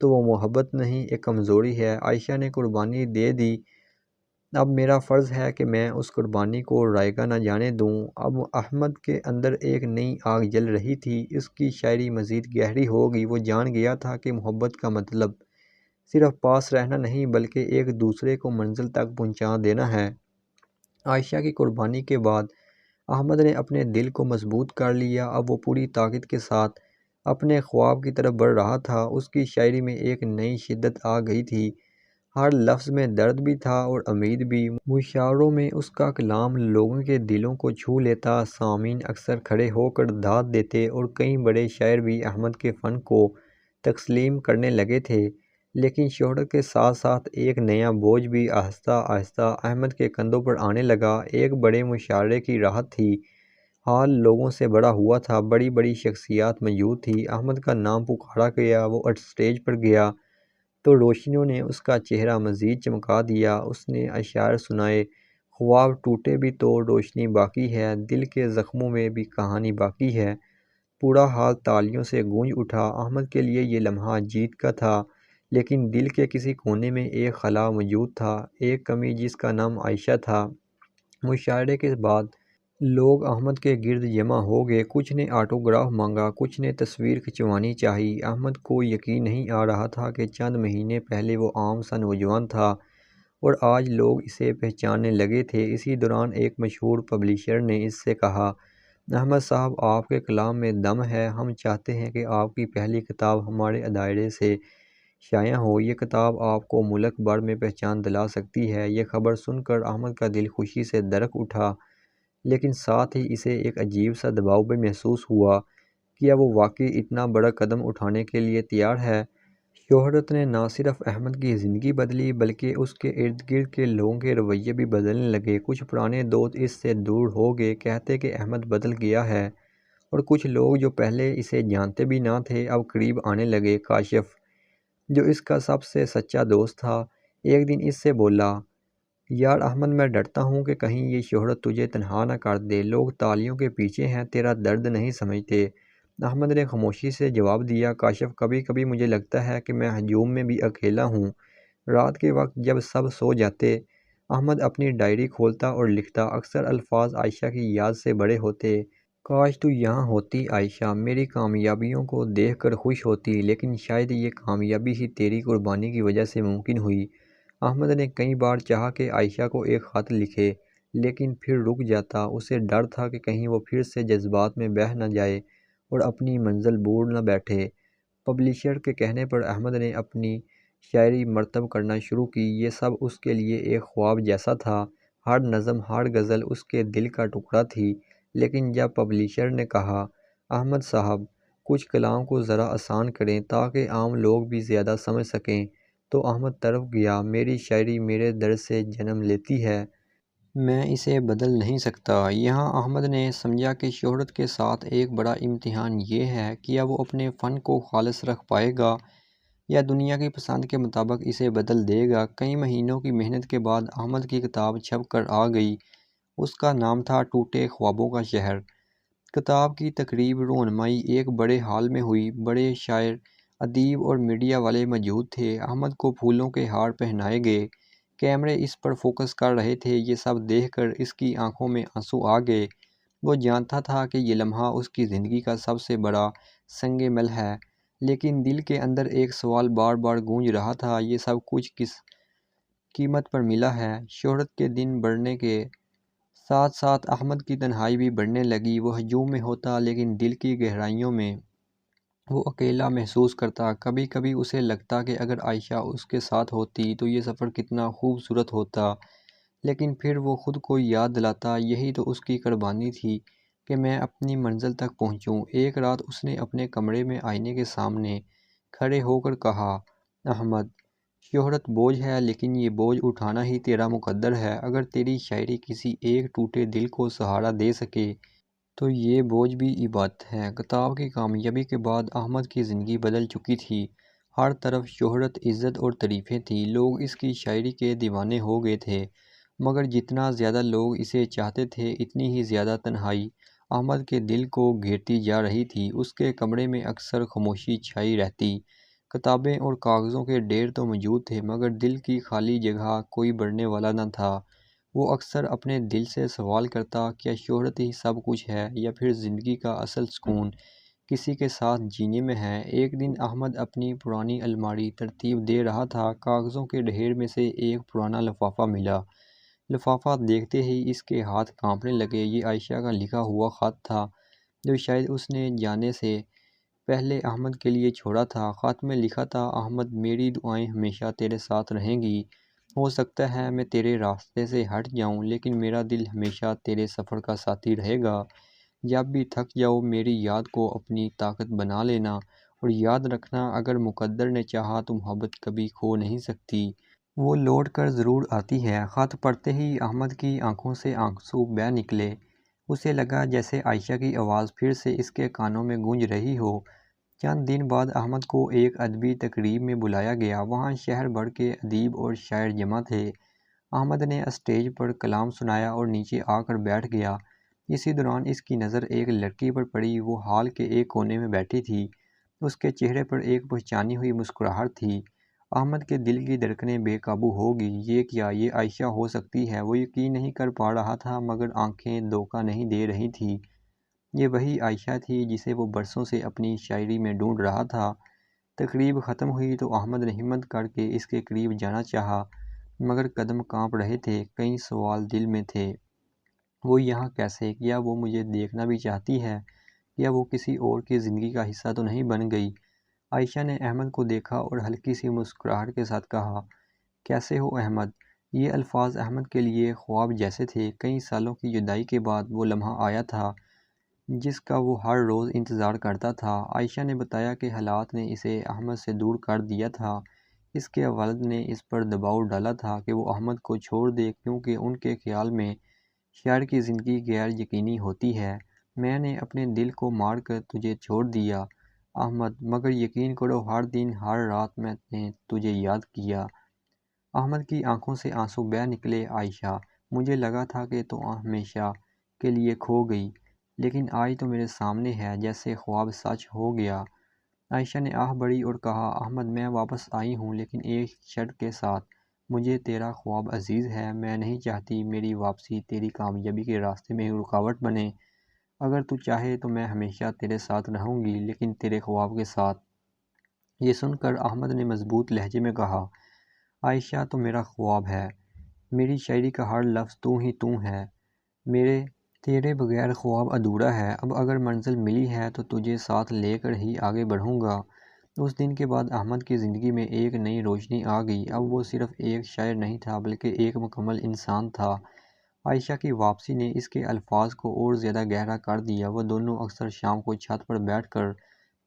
تو وہ محبت نہیں، ایک کمزوری ہے۔ عائشہ نے قربانی دے دی، اب میرا فرض ہے کہ میں اس قربانی کو رائگاں نہ جانے دوں۔ اب احمد کے اندر ایک نئی آگ جل رہی تھی، اس کی شاعری مزید گہری ہو گئی۔ وہ جان گیا تھا کہ محبت کا مطلب صرف پاس رہنا نہیں، بلکہ ایک دوسرے کو منزل تک پہنچا دینا ہے۔ عائشہ کی قربانی کے بعد احمد نے اپنے دل کو مضبوط کر لیا، اب وہ پوری طاقت کے ساتھ اپنے خواب کی طرف بڑھ رہا تھا۔ اس کی شاعری میں ایک نئی شدت آ گئی تھی، ہر لفظ میں درد بھی تھا اور امید بھی۔ مشاعروں میں اس کا کلام لوگوں کے دلوں کو چھو لیتا، سامعین اکثر کھڑے ہو کر داد دیتے اور کئی بڑے شاعر بھی احمد کے فن کو تسلیم کرنے لگے تھے، لیکن شہرت کے ساتھ ساتھ ایک نیا بوجھ بھی آہستہ آہستہ احمد کے کندھوں پر آنے لگا۔ ایک بڑے مشاعرے کی راحت تھی، ہال لوگوں سے بھرا ہوا تھا، بڑی بڑی شخصیات موجود تھی۔ احمد کا نام پکارا گیا، وہ اسٹیج پر گیا تو روشنیوں نے اس کا چہرہ مزید چمکا دیا۔ اس نے اشعار سنائے، خواب ٹوٹے بھی تو روشنی باقی ہے، دل کے زخموں میں بھی کہانی باقی ہے۔ پورا ہال تالیوں سے گونج اٹھا۔ احمد کے لیے یہ لمحہ جیت کا تھا، لیکن دل کے کسی کونے میں ایک خلا موجود تھا، ایک کمی جس کا نام عائشہ تھا۔ مشاعرے کے بعد لوگ احمد کے گرد جمع ہو گئے، کچھ نے آٹوگراف مانگا، کچھ نے تصویر کھنچوانی چاہی۔ احمد کو یقین نہیں آ رہا تھا کہ چند مہینے پہلے وہ عام سا نوجوان تھا اور آج لوگ اسے پہچاننے لگے تھے۔ اسی دوران ایک مشہور پبلشر نے اس سے کہا، احمد صاحب، آپ کے کلام میں دم ہے، ہم چاہتے ہیں کہ آپ کی پہلی کتاب ہمارے دائرے سے شائع ہو، یہ کتاب آپ کو ملک بھر میں پہچان دلا سکتی ہے۔ یہ خبر سن کر احمد کا دل خوشی سے دھڑک اٹھا، لیکن ساتھ ہی اسے ایک عجیب سا دباؤ بھی محسوس ہوا، کیا وہ واقعی اتنا بڑا قدم اٹھانے کے لیے تیار ہے؟ شہرت نے نہ صرف احمد کی زندگی بدلی، بلکہ اس کے ارد گرد کے لوگوں کے رویے بھی بدلنے لگے۔ کچھ پرانے دوست اس سے دور ہو گئے، کہتے کہ احمد بدل گیا ہے، اور کچھ لوگ جو پہلے اسے جانتے بھی نہ تھے اب قریب آنے لگے۔ کاشف، جو اس کا سب سے سچا دوست تھا، ایک دن اس سے بولا، یار احمد، میں ڈرتا ہوں کہ کہیں یہ شہرت تجھے تنہا نہ کر دے، لوگ تالیوں کے پیچھے ہیں، تیرا درد نہیں سمجھتے۔ احمد نے خاموشی سے جواب دیا، کاشف، کبھی کبھی مجھے لگتا ہے کہ میں ہجوم میں بھی اکیلا ہوں، رات کے وقت جب سب سو جاتے، احمد اپنی ڈائری کھولتا اور لکھتا۔ اکثر الفاظ عائشہ کی یاد سے بڑے ہوتے۔ کاش تو یہاں ہوتی عائشہ، میری کامیابیوں کو دیکھ کر خوش ہوتی، لیکن شاید یہ کامیابی ہی تیری قربانی کی وجہ سے ممکن ہوئی۔ احمد نے کئی بار چاہا کہ عائشہ کو ایک خط لکھے، لیکن پھر رک جاتا۔ اسے ڈر تھا کہ کہیں وہ پھر سے جذبات میں بہہ نہ جائے اور اپنی منزل بھول نہ بیٹھے۔ پبلیشر کے کہنے پر احمد نے اپنی شاعری مرتب کرنا شروع کی۔ یہ سب اس کے لیے ایک خواب جیسا تھا۔ ہر نظم، ہر غزل اس کے دل کا ٹکڑا تھی۔ لیکن جب پبلیشر نے کہا، احمد صاحب، کچھ کلام کو ذرا آسان کریں تاکہ عام لوگ بھی زیادہ سمجھ سکیں، تو احمد طرف گیا۔ میری شاعری میرے درد سے جنم لیتی ہے، میں اسے بدل نہیں سکتا۔ یہاں احمد نے سمجھا کہ شہرت کے ساتھ ایک بڑا امتحان یہ ہے کہ کیا وہ اپنے فن کو خالص رکھ پائے گا یا دنیا کی پسند کے مطابق اسے بدل دے گا۔ کئی مہینوں کی محنت کے بعد احمد کی کتاب چھپ کر آ گئی۔ اس کا نام تھا ٹوٹے خوابوں کا شہر۔ کتاب کی تقریب رونمائی ایک بڑے ہال میں ہوئی۔ بڑے شاعر، ادیب اور میڈیا والے موجود تھے۔ احمد کو پھولوں کے ہار پہنائے گئے، کیمرے اس پر فوکس کر رہے تھے۔ یہ سب دیکھ کر اس کی آنکھوں میں آنسو آ گئے۔ وہ جانتا تھا کہ یہ لمحہ اس کی زندگی کا سب سے بڑا سنگ مل ہے، لیکن دل کے اندر ایک سوال بار بار گونج رہا تھا، یہ سب کچھ کس قیمت پر ملا ہے؟ شہرت کے دن بڑھنے کے ساتھ ساتھ احمد کی تنہائی بھی بڑھنے لگی۔ وہ ہجوم میں ہوتا، لیکن دل کی گہرائیوں میں وہ اکیلا محسوس کرتا۔ کبھی کبھی اسے لگتا کہ اگر عائشہ اس کے ساتھ ہوتی تو یہ سفر کتنا خوبصورت ہوتا، لیکن پھر وہ خود کو یاد دلاتا، یہی تو اس کی قربانی تھی کہ میں اپنی منزل تک پہنچوں۔ ایک رات اس نے اپنے کمرے میں آئینے کے سامنے کھڑے ہو کر کہا، احمد، شہرت بوجھ ہے، لیکن یہ بوجھ اٹھانا ہی تیرا مقدر ہے۔ اگر تیری شاعری کسی ایک ٹوٹے دل کو سہارا دے سکے تو یہ بوجھ بھی عبادت ہے۔ کتاب کی کامیابی کے بعد احمد کی زندگی بدل چکی تھی۔ ہر طرف شہرت، عزت اور تعریفیں تھیں۔ لوگ اس کی شاعری کے دیوانے ہو گئے تھے، مگر جتنا زیادہ لوگ اسے چاہتے تھے، اتنی ہی زیادہ تنہائی احمد کے دل کو گھیرتی جا رہی تھی۔ اس کے کمرے میں اکثر خاموشی چھائی رہتی۔ کتابیں اور کاغذوں کے ڈھیر تو موجود تھے، مگر دل کی خالی جگہ کوئی بھرنے والا نہ تھا۔ وہ اکثر اپنے دل سے سوال کرتا، کیا شہرت ہی سب کچھ ہے، یا پھر زندگی کا اصل سکون کسی کے ساتھ جینے میں ہے؟ ایک دن احمد اپنی پرانی الماری ترتیب دے رہا تھا۔ کاغذوں کے ڈھیر میں سے ایک پرانا لفافہ ملا۔ لفافہ دیکھتے ہی اس کے ہاتھ کانپنے لگے۔ یہ عائشہ کا لکھا ہوا خط تھا، جو شاید اس نے جانے سے پہلے احمد کے لیے چھوڑا تھا۔ خط میں لکھا تھا، احمد، میری دعائیں ہمیشہ تیرے ساتھ رہیں گی۔ ہو سکتا ہے میں تیرے راستے سے ہٹ جاؤں، لیکن میرا دل ہمیشہ تیرے سفر کا ساتھی رہے گا۔ جب بھی تھک جاؤ، میری یاد کو اپنی طاقت بنا لینا، اور یاد رکھنا، اگر مقدر نے چاہا تو محبت کبھی کھو نہیں سکتی، وہ لوٹ کر ضرور آتی ہے۔ خط پڑھتے ہی احمد کی آنکھوں سے آنسو بہہ نکلے۔ اسے لگا جیسے عائشہ کی آواز پھر سے اس کے کانوں میں گونج رہی ہو۔ چند دن بعد احمد کو ایک ادبی تقریب میں بلایا گیا۔ وہاں شہر بھر کے ادیب اور شاعر جمع تھے۔ احمد نے اسٹیج پر کلام سنایا اور نیچے آ کر بیٹھ گیا۔ اسی دوران اس کی نظر ایک لڑکی پر پڑی۔ وہ ہال کے ایک کونے میں بیٹھی تھی۔ اس کے چہرے پر ایک پہچانی ہوئی مسکراہٹ تھی۔ احمد کے دل کی دھڑکنیں بے قابو ہو گئیں۔ یہ کیا، یہ عائشہ ہو سکتی ہے؟ وہ یقین نہیں کر پا رہا تھا، مگر آنکھیں دھوکہ نہیں دے رہی تھیں۔ یہ وہی عائشہ تھی جسے وہ برسوں سے اپنی شاعری میں ڈھونڈ رہا تھا۔ تقریب ختم ہوئی تو احمد نے ہمت کر کے اس کے قریب جانا چاہا، مگر قدم کانپ رہے تھے۔ کئی سوال دل میں تھے۔ وہ یہاں کیسے؟ کیا وہ مجھے دیکھنا بھی چاہتی ہے؟ کیا وہ کسی اور کی زندگی کا حصہ تو نہیں بن گئی؟ عائشہ نے احمد کو دیکھا اور ہلکی سی مسکراہٹ کے ساتھ کہا، کیسے ہو احمد؟ یہ الفاظ احمد کے لیے خواب جیسے تھے۔ کئی سالوں کی جدائی کے بعد وہ لمحہ آیا تھا جس کا وہ ہر روز انتظار کرتا تھا۔ عائشہ نے بتایا کہ حالات نے اسے احمد سے دور کر دیا تھا۔ اس کے والد نے اس پر دباؤ ڈالا تھا کہ وہ احمد کو چھوڑ دے، کیونکہ ان کے خیال میں شاعر کی زندگی غیر یقینی ہوتی ہے۔ میں نے اپنے دل کو مار کر تجھے چھوڑ دیا احمد، مگر یقین کرو، ہر دن ہر رات میں نے تجھے یاد کیا۔ احمد کی آنکھوں سے آنسو بہہ نکلے۔ عائشہ، مجھے لگا تھا کہ تو ہمیشہ کے لیے کھو گئی، لیکن آج تو میرے سامنے ہے، جیسے خواب سچ ہو گیا۔ عائشہ نے آہ بھری اور کہا، احمد میں واپس آئی ہوں لیکن ایک شرط کے ساتھ۔ مجھے تیرا خواب عزیز ہے، میں نہیں چاہتی میری واپسی تیری کامیابی کے راستے میں رکاوٹ بنے۔ اگر تو چاہے تو میں ہمیشہ تیرے ساتھ رہوں گی، لیکن تیرے خواب کے ساتھ۔ یہ سن کر احمد نے مضبوط لہجے میں کہا، عائشہ تو میرا خواب ہے، میری شاعری کا ہر لفظ تو ہی تو ہے، میرے تیرے بغیر خواب ادھورا ہے۔ اب اگر منزل ملی ہے تو تجھے ساتھ لے کر ہی آگے بڑھوں گا۔ اس دن کے بعد احمد کی زندگی میں ایک نئی روشنی آ گئی۔ اب وہ صرف ایک شاعر نہیں تھا بلکہ ایک مکمل انسان تھا۔ عائشہ کی واپسی نے اس کے الفاظ کو اور زیادہ گہرا کر دیا۔ وہ دونوں اکثر شام کو چھت پر بیٹھ کر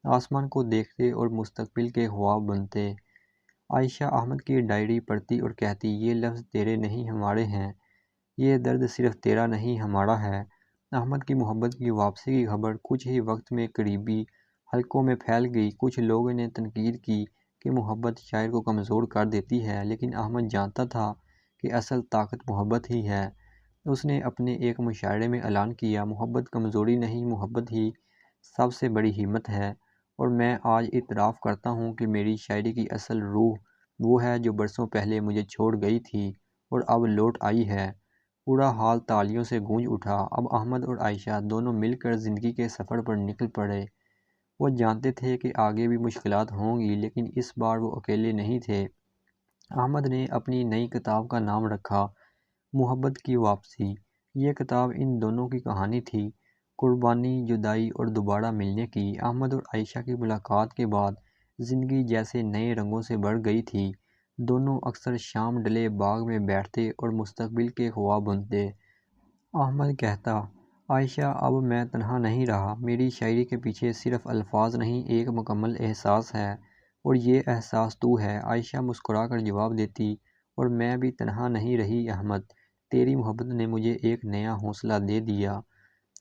آسمان کو دیکھتے اور مستقبل کے خواب بنتے۔ عائشہ احمد کی ڈائری پڑھتی اور کہتی، یہ لفظ تیرے نہیں ہمارے ہیں، یہ درد صرف تیرا نہیں ہمارا ہے۔ احمد کی محبت کی واپسی کی خبر کچھ ہی وقت میں قریبی حلقوں میں پھیل گئی۔ کچھ لوگوں نے تنقید کی کہ محبت شاعر کو کمزور کر دیتی ہے، لیکن احمد جانتا تھا کہ اصل طاقت محبت ہی ہے۔ اس نے اپنے ایک مشاعرے میں اعلان کیا، محبت کمزوری نہیں، محبت ہی سب سے بڑی ہمت ہے۔ اور میں آج اعتراف کرتا ہوں کہ میری شاعری کی اصل روح وہ ہے جو برسوں پہلے مجھے چھوڑ گئی تھی اور اب لوٹ آئی ہے۔ پورا حال تالیوں سے گونج اٹھا۔ اب احمد اور عائشہ دونوں مل کر زندگی کے سفر پر نکل پڑے۔ وہ جانتے تھے کہ آگے بھی مشکلات ہوں گی، لیکن اس بار وہ اکیلے نہیں تھے۔ احمد نے اپنی نئی کتاب کا نام رکھا محبت کی واپسی۔ یہ کتاب ان دونوں کی کہانی تھی، قربانی، جدائی اور دوبارہ ملنے کی۔ احمد اور عائشہ کی ملاقات کے بعد زندگی جیسے نئے رنگوں سے بھر گئی تھی۔ دونوں اکثر شام ڈلے باغ میں بیٹھتے اور مستقبل کے خواب بنتے۔ احمد کہتا، عائشہ اب میں تنہا نہیں رہا، میری شاعری کے پیچھے صرف الفاظ نہیں، ایک مکمل احساس ہے، اور یہ احساس تو ہے۔ عائشہ مسکرا کر جواب دیتی، اور میں بھی تنہا نہیں رہی احمد، تیری محبت نے مجھے ایک نیا حوصلہ دے دیا۔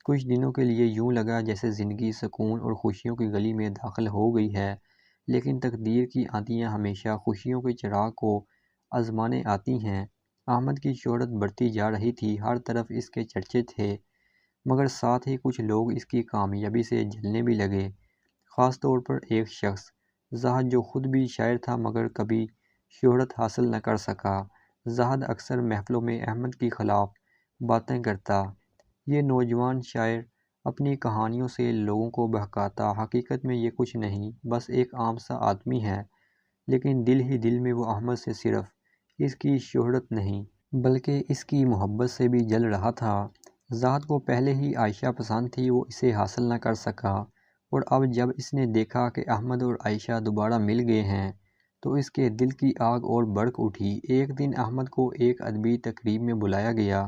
کچھ دنوں کے لیے یوں لگا جیسے زندگی سکون اور خوشیوں کی گلی میں داخل ہو گئی ہے، لیکن تقدیر کی آندیاں ہمیشہ خوشیوں کے چراغ کو آزمانے آتی ہیں۔ احمد کی شہرت بڑھتی جا رہی تھی، ہر طرف اس کے چرچے تھے، مگر ساتھ ہی کچھ لوگ اس کی کامیابی سے جلنے بھی لگے۔ خاص طور پر ایک شخص، زاہد، جو خود بھی شاعر تھا مگر کبھی شہرت حاصل نہ کر سکا۔ زاہد اکثر محفلوں میں احمد کے خلاف باتیں کرتا۔ یہ نوجوان شاعر اپنی کہانیوں سے لوگوں کو بہکاتا، حقیقت میں یہ کچھ نہیں، بس ایک عام سا آدمی ہے، لیکن دل ہی دل میں وہ احمد سے صرف اس کی شہرت نہیں بلکہ اس کی محبت سے بھی جل رہا تھا۔ زاہد کو پہلے ہی عائشہ پسند تھی، وہ اسے حاصل نہ کر سکا، اور اب جب اس نے دیکھا کہ احمد اور عائشہ دوبارہ مل گئے ہیں تو اس کے دل کی آگ اور بھڑک اٹھی۔ ایک دن احمد کو ایک ادبی تقریب میں بلایا گیا۔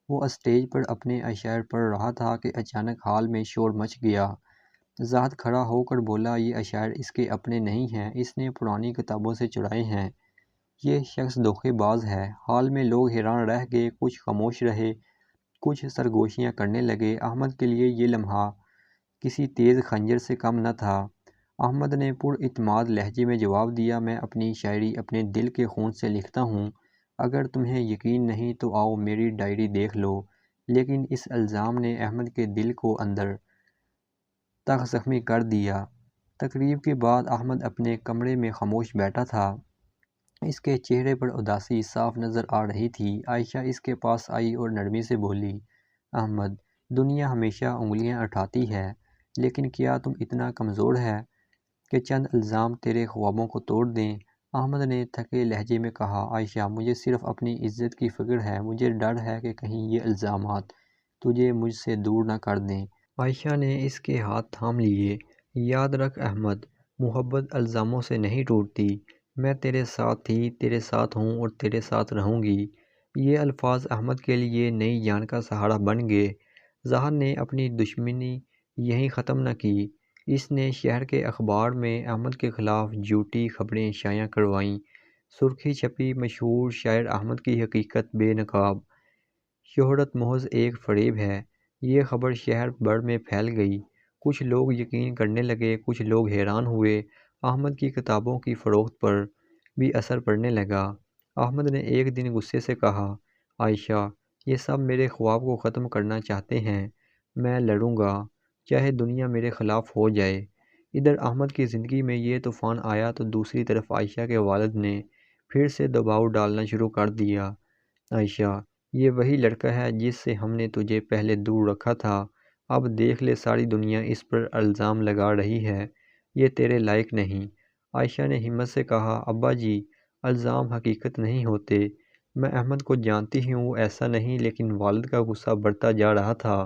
وہ اسٹیج پر اپنے اشعار پڑھ رہا تھا کہ اچانک ہال میں شور مچ گیا۔ زاہد کھڑا ہو کر بولا، یہ اشعار اس کے اپنے نہیں ہیں، اس نے پرانی کتابوں سے چرائے ہیں، یہ شخص دھوکے باز ہے۔ حال میں لوگ حیران رہ گئے، کچھ خاموش رہے، کچھ سرگوشیاں کرنے لگے۔ احمد کے لیے یہ لمحہ کسی تیز خنجر سے کم نہ تھا۔ احمد نے پر اعتماد لہجے میں جواب دیا، میں اپنی شاعری اپنے دل کے خون سے لکھتا ہوں، اگر تمہیں یقین نہیں تو آؤ میری ڈائری دیکھ لو۔ لیکن اس الزام نے احمد کے دل کو اندر تک زخمی کر دیا۔ تقریب کے بعد احمد اپنے کمرے میں خاموش بیٹھا تھا، اس کے چہرے پر اداسی صاف نظر آ رہی تھی۔ عائشہ اس کے پاس آئی اور نرمی سے بولی، احمد، دنیا ہمیشہ انگلیاں اٹھاتی ہے، لیکن کیا تم اتنا کمزور ہے کہ چند الزام تیرے خوابوں کو توڑ دیں؟ احمد نے تھکے لہجے میں کہا، عائشہ، مجھے صرف اپنی عزت کی فکر ہے، مجھے ڈر ہے کہ کہیں یہ الزامات تجھے مجھ سے دور نہ کر دیں۔ عائشہ نے اس کے ہاتھ تھام لیے، یاد رکھ احمد، محبت الزاموں سے نہیں ٹوٹتی، میں تیرے ساتھ تھی، تیرے ساتھ ہوں اور تیرے ساتھ رہوں گی۔ یہ الفاظ احمد کے لیے نئی جان کا سہارا بن گئے۔ زاہد نے اپنی دشمنی یہیں ختم نہ کی، اس نے شہر کے اخبار میں احمد کے خلاف جھوٹی خبریں شائع کروائیں۔ سرخی چھپی، مشہور شاعر احمد کی حقیقت بے نقاب، شہرت محض ایک فریب ہے۔ یہ خبر شہر بھر میں پھیل گئی، کچھ لوگ یقین کرنے لگے، کچھ لوگ حیران ہوئے۔ احمد کی کتابوں کی فروخت پر بھی اثر پڑنے لگا۔ احمد نے ایک دن غصے سے کہا، عائشہ، یہ سب میرے خواب کو ختم کرنا چاہتے ہیں، میں لڑوں گا، چاہے دنیا میرے خلاف ہو جائے۔ ادھر احمد کی زندگی میں یہ طوفان آیا تو دوسری طرف عائشہ کے والد نے پھر سے دباؤ ڈالنا شروع کر دیا۔ عائشہ، یہ وہی لڑکا ہے جس سے ہم نے تجھے پہلے دور رکھا تھا، اب دیکھ لے ساری دنیا اس پر الزام لگا رہی ہے، یہ تیرے لائق نہیں۔ عائشہ نے ہمت سے کہا، ابا جی، الزام حقیقت نہیں ہوتے، میں احمد کو جانتی ہوں، وہ ایسا نہیں، لیکن والد کا غصہ بڑھتا جا رہا تھا۔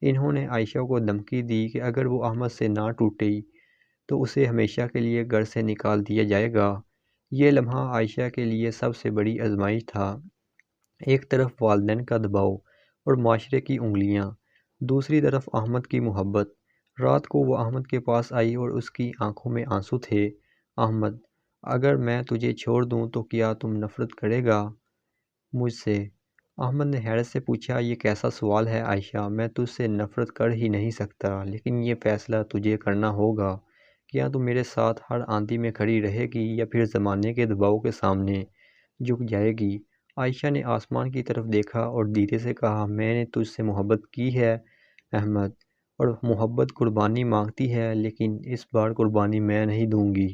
انہوں نے عائشہ کو دھمکی دی کہ اگر وہ احمد سے نہ ٹوٹی تو اسے ہمیشہ کے لیے گھر سے نکال دیا جائے گا۔ یہ لمحہ عائشہ کے لیے سب سے بڑی آزمائش تھا، ایک طرف والدین کا دباؤ اور معاشرے کی انگلیاں، دوسری طرف احمد کی محبت۔ رات کو وہ احمد کے پاس آئی اور اس کی آنکھوں میں آنسو تھے۔ احمد، اگر میں تجھے چھوڑ دوں تو کیا تم نفرت کرے گا مجھ سے؟ احمد نے حیرت سے پوچھا، یہ کیسا سوال ہے عائشہ، میں تجھ سے نفرت کر ہی نہیں سکتا، لیکن یہ فیصلہ تجھے کرنا ہوگا۔ کیا تم میرے ساتھ ہر آندھی میں کھڑی رہے گی یا پھر زمانے کے دباؤ کے سامنے جھک جائے گی؟ عائشہ نے آسمان کی طرف دیکھا اور دھیرے سے کہا، میں نے تجھ سے محبت کی ہے احمد، اور محبت قربانی مانگتی ہے، لیکن اس بار قربانی میں نہیں دوں گی،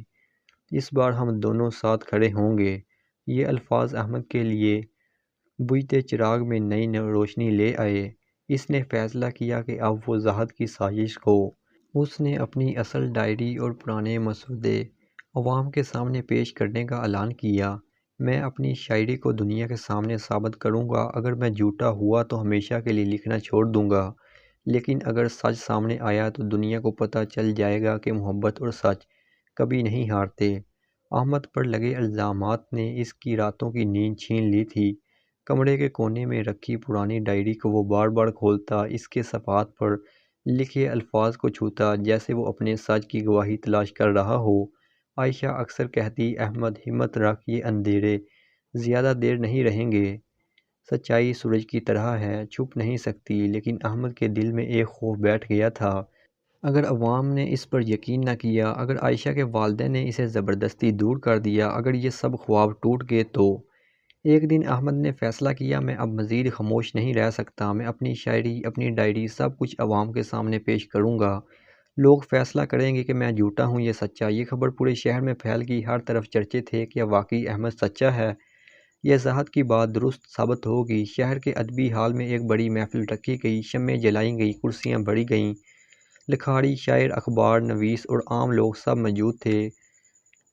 اس بار ہم دونوں ساتھ کھڑے ہوں گے۔ یہ الفاظ احمد کے لیے بجھتے چراغ میں نئی روشنی لے آئے۔ اس نے فیصلہ کیا کہ اب وہ زہد کی سازش کو اس نے اپنی اصل ڈائری اور پرانے مسودے عوام کے سامنے پیش کرنے کا اعلان کیا۔ میں اپنی شاعری کو دنیا کے سامنے ثابت کروں گا، اگر میں جھوٹا ہوا تو ہمیشہ کے لیے لکھنا چھوڑ دوں گا، لیکن اگر سچ سامنے آیا تو دنیا کو پتہ چل جائے گا کہ محبت اور سچ کبھی نہیں ہارتے۔ احمد پر لگے الزامات نے اس کی راتوں کی نیند چھین لی تھی۔ کمرے کے کونے میں رکھی پرانی ڈائری کو وہ بار بار کھولتا، اس کے صفحات پر لکھے الفاظ کو چھوتا، جیسے وہ اپنے سچ کی گواہی تلاش کر رہا ہو۔ عائشہ اکثر کہتی، احمد، ہمت رکھ، یہ اندھیرے زیادہ دیر نہیں رہیں گے، سچائی سورج کی طرح ہے، چھپ نہیں سکتی۔ لیکن احمد کے دل میں ایک خوف بیٹھ گیا تھا، اگر عوام نے اس پر یقین نہ کیا، اگر عائشہ کے والدین نے اسے زبردستی دور کر دیا، اگر یہ سب خواب ٹوٹ گئے تو؟ ایک دن احمد نے فیصلہ کیا، میں اب مزید خاموش نہیں رہ سکتا، میں اپنی شاعری، اپنی ڈائری، سب کچھ عوام کے سامنے پیش کروں گا۔ لوگ فیصلہ کریں گے کہ میں جھوٹا ہوں یا سچا۔ یہ خبر پورے شہر میں پھیل گئی، ہر طرف چرچے تھے، کیا واقعی احمد سچا ہے؟ یہ زہد کی بات درست ثابت ہوگی۔ شہر کے ادبی ہال میں ایک بڑی محفل رکھی گئی، شمعیں جلائی گئیں، کرسیاں بھری گئیں، لکھاری، شاعر، اخبار نویس اور عام لوگ سب موجود تھے۔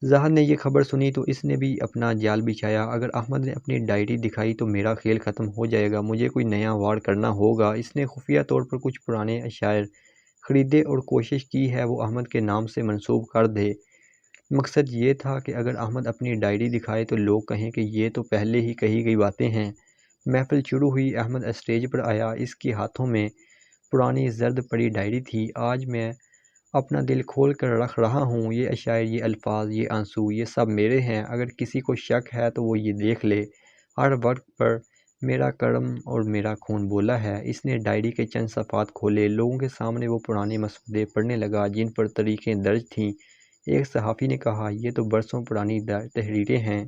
زہد نے یہ خبر سنی تو اس نے بھی اپنا جال بچھایا، اگر احمد نے اپنی ڈائری دکھائی تو میرا کھیل ختم ہو جائے گا، مجھے کوئی نیا وار کرنا ہوگا۔ اس نے خفیہ طور پر کچھ پرانے اشعار خریدے اور کوشش کی ہے وہ احمد کے نام سے منسوب کر دے۔ مقصد یہ تھا کہ اگر احمد اپنی ڈائری دکھائے تو لوگ کہیں کہ یہ تو پہلے ہی کہی گئی باتیں ہیں۔ محفل شروع ہوئی، احمد اسٹیج پر آیا، اس کے ہاتھوں میں پرانی زرد پڑی ڈائری تھی۔ آج میں اپنا دل کھول کر رکھ رہا ہوں، یہ اشعار، یہ الفاظ، یہ آنسو، یہ سب میرے ہیں، اگر کسی کو شک ہے تو وہ یہ دیکھ لے، ہر وقت پر میرا قلم اور میرا خون بولا ہے۔ اس نے ڈائری کے چند صفحات کھولے، لوگوں کے سامنے وہ پرانے مسودے پڑھنے لگا جن پر تاریخیں درج تھیں۔ ایک صحافی نے کہا، یہ تو برسوں پرانی تحریریں ہیں،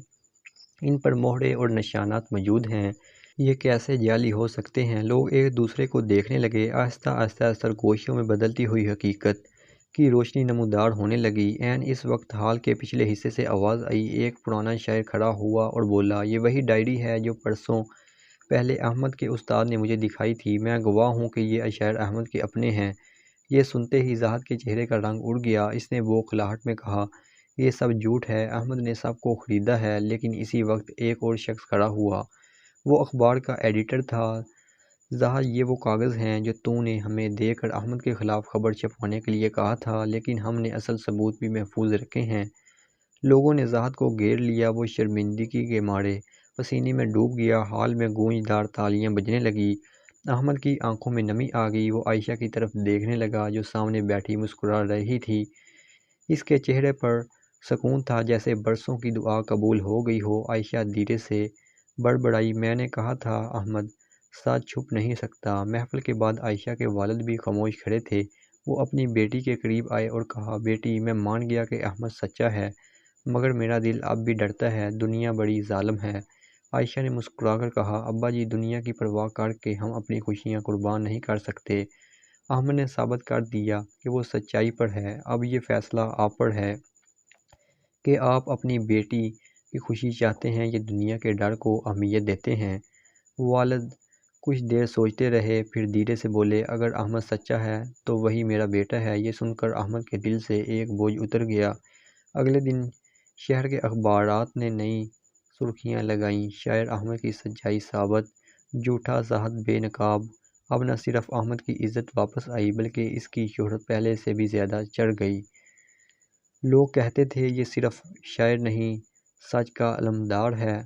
ان پر مہرے اور نشانات موجود ہیں، یہ کیسے جعلی ہو سکتے ہیں؟ لوگ ایک دوسرے کو دیکھنے لگے، آہستہ آہستہ سرگوشیوں میں بدلتی ہوئی حقیقت کی روشنی نمودار ہونے لگی۔ عین اس وقت ہال کے پچھلے حصے سے آواز آئی، ایک پرانا شاعر کھڑا ہوا اور بولا، یہ وہی ڈائری ہے جو برسوں پہلے احمد کے استاد نے مجھے دکھائی تھی، میں گواہ ہوں کہ یہ اشعار احمد کے اپنے ہیں۔ یہ سنتے ہی زہد کے چہرے کا رنگ اڑ گیا، اس نے بوکھلاہٹ میں کہا، یہ سب جھوٹ ہے، احمد نے سب کو خریدا ہے۔ لیکن اسی وقت ایک اور شخص کھڑا ہوا، وہ اخبار کا ایڈیٹر تھا۔ زہد، یہ وہ کاغذ ہیں جو تو نے ہمیں دے کر احمد کے خلاف خبر چھپوانے کے لیے کہا تھا، لیکن ہم نے اصل ثبوت بھی محفوظ رکھے ہیں۔ لوگوں نے زہد کو گھیر لیا، وہ شرمندگی کے مارے پسینے میں ڈوب گیا، ہال میں گونجدار تالیاں بجنے لگیں۔ احمد کی آنکھوں میں نمی آ گئی، وہ عائشہ کی طرف دیکھنے لگا جو سامنے بیٹھی مسکرا رہی تھی، اس کے چہرے پر سکون تھا جیسے برسوں کی دعا قبول ہو گئی ہو۔ عائشہ دھیرے سے بڑبڑائی، میں نے کہا تھا احمد سچ چھپ نہیں سکتا۔ محفل کے بعد عائشہ کے والد بھی خاموش کھڑے تھے، وہ اپنی بیٹی کے قریب آئے اور کہا، بیٹی، میں مان گیا کہ احمد سچا ہے، مگر میرا دل اب بھی ڈرتا ہے، دنیا بڑی ظالم ہے۔ عائشہ نے مسکرا کر کہا، ابا جی، دنیا کی پرواہ کر کے ہم اپنی خوشیاں قربان نہیں کر سکتے، احمد نے ثابت کر دیا کہ وہ سچائی پر ہے۔ اب یہ فیصلہ آپ پر ہے کہ آپ اپنی بیٹی کی خوشی چاہتے ہیں یا دنیا کے ڈر کو اہمیت دیتے ہیں۔ والد کچھ دیر سوچتے رہے، پھر دھیرے سے بولے، اگر احمد سچا ہے تو وہی میرا بیٹا ہے۔ یہ سن کر احمد کے دل سے ایک بوجھ اتر گیا۔ اگلے دن شہر کے اخبارات نے نئی سرخیاں لگائیں، شاعر احمد کی سچائی ثابت، جھوٹا زاہد بے نقاب۔ اب نہ صرف احمد کی عزت واپس آئی بلکہ اس کی شہرت پہلے سے بھی زیادہ چڑھ گئی۔ لوگ کہتے تھے یہ صرف شاعر نہیں، سچ کا علمبردار ہے۔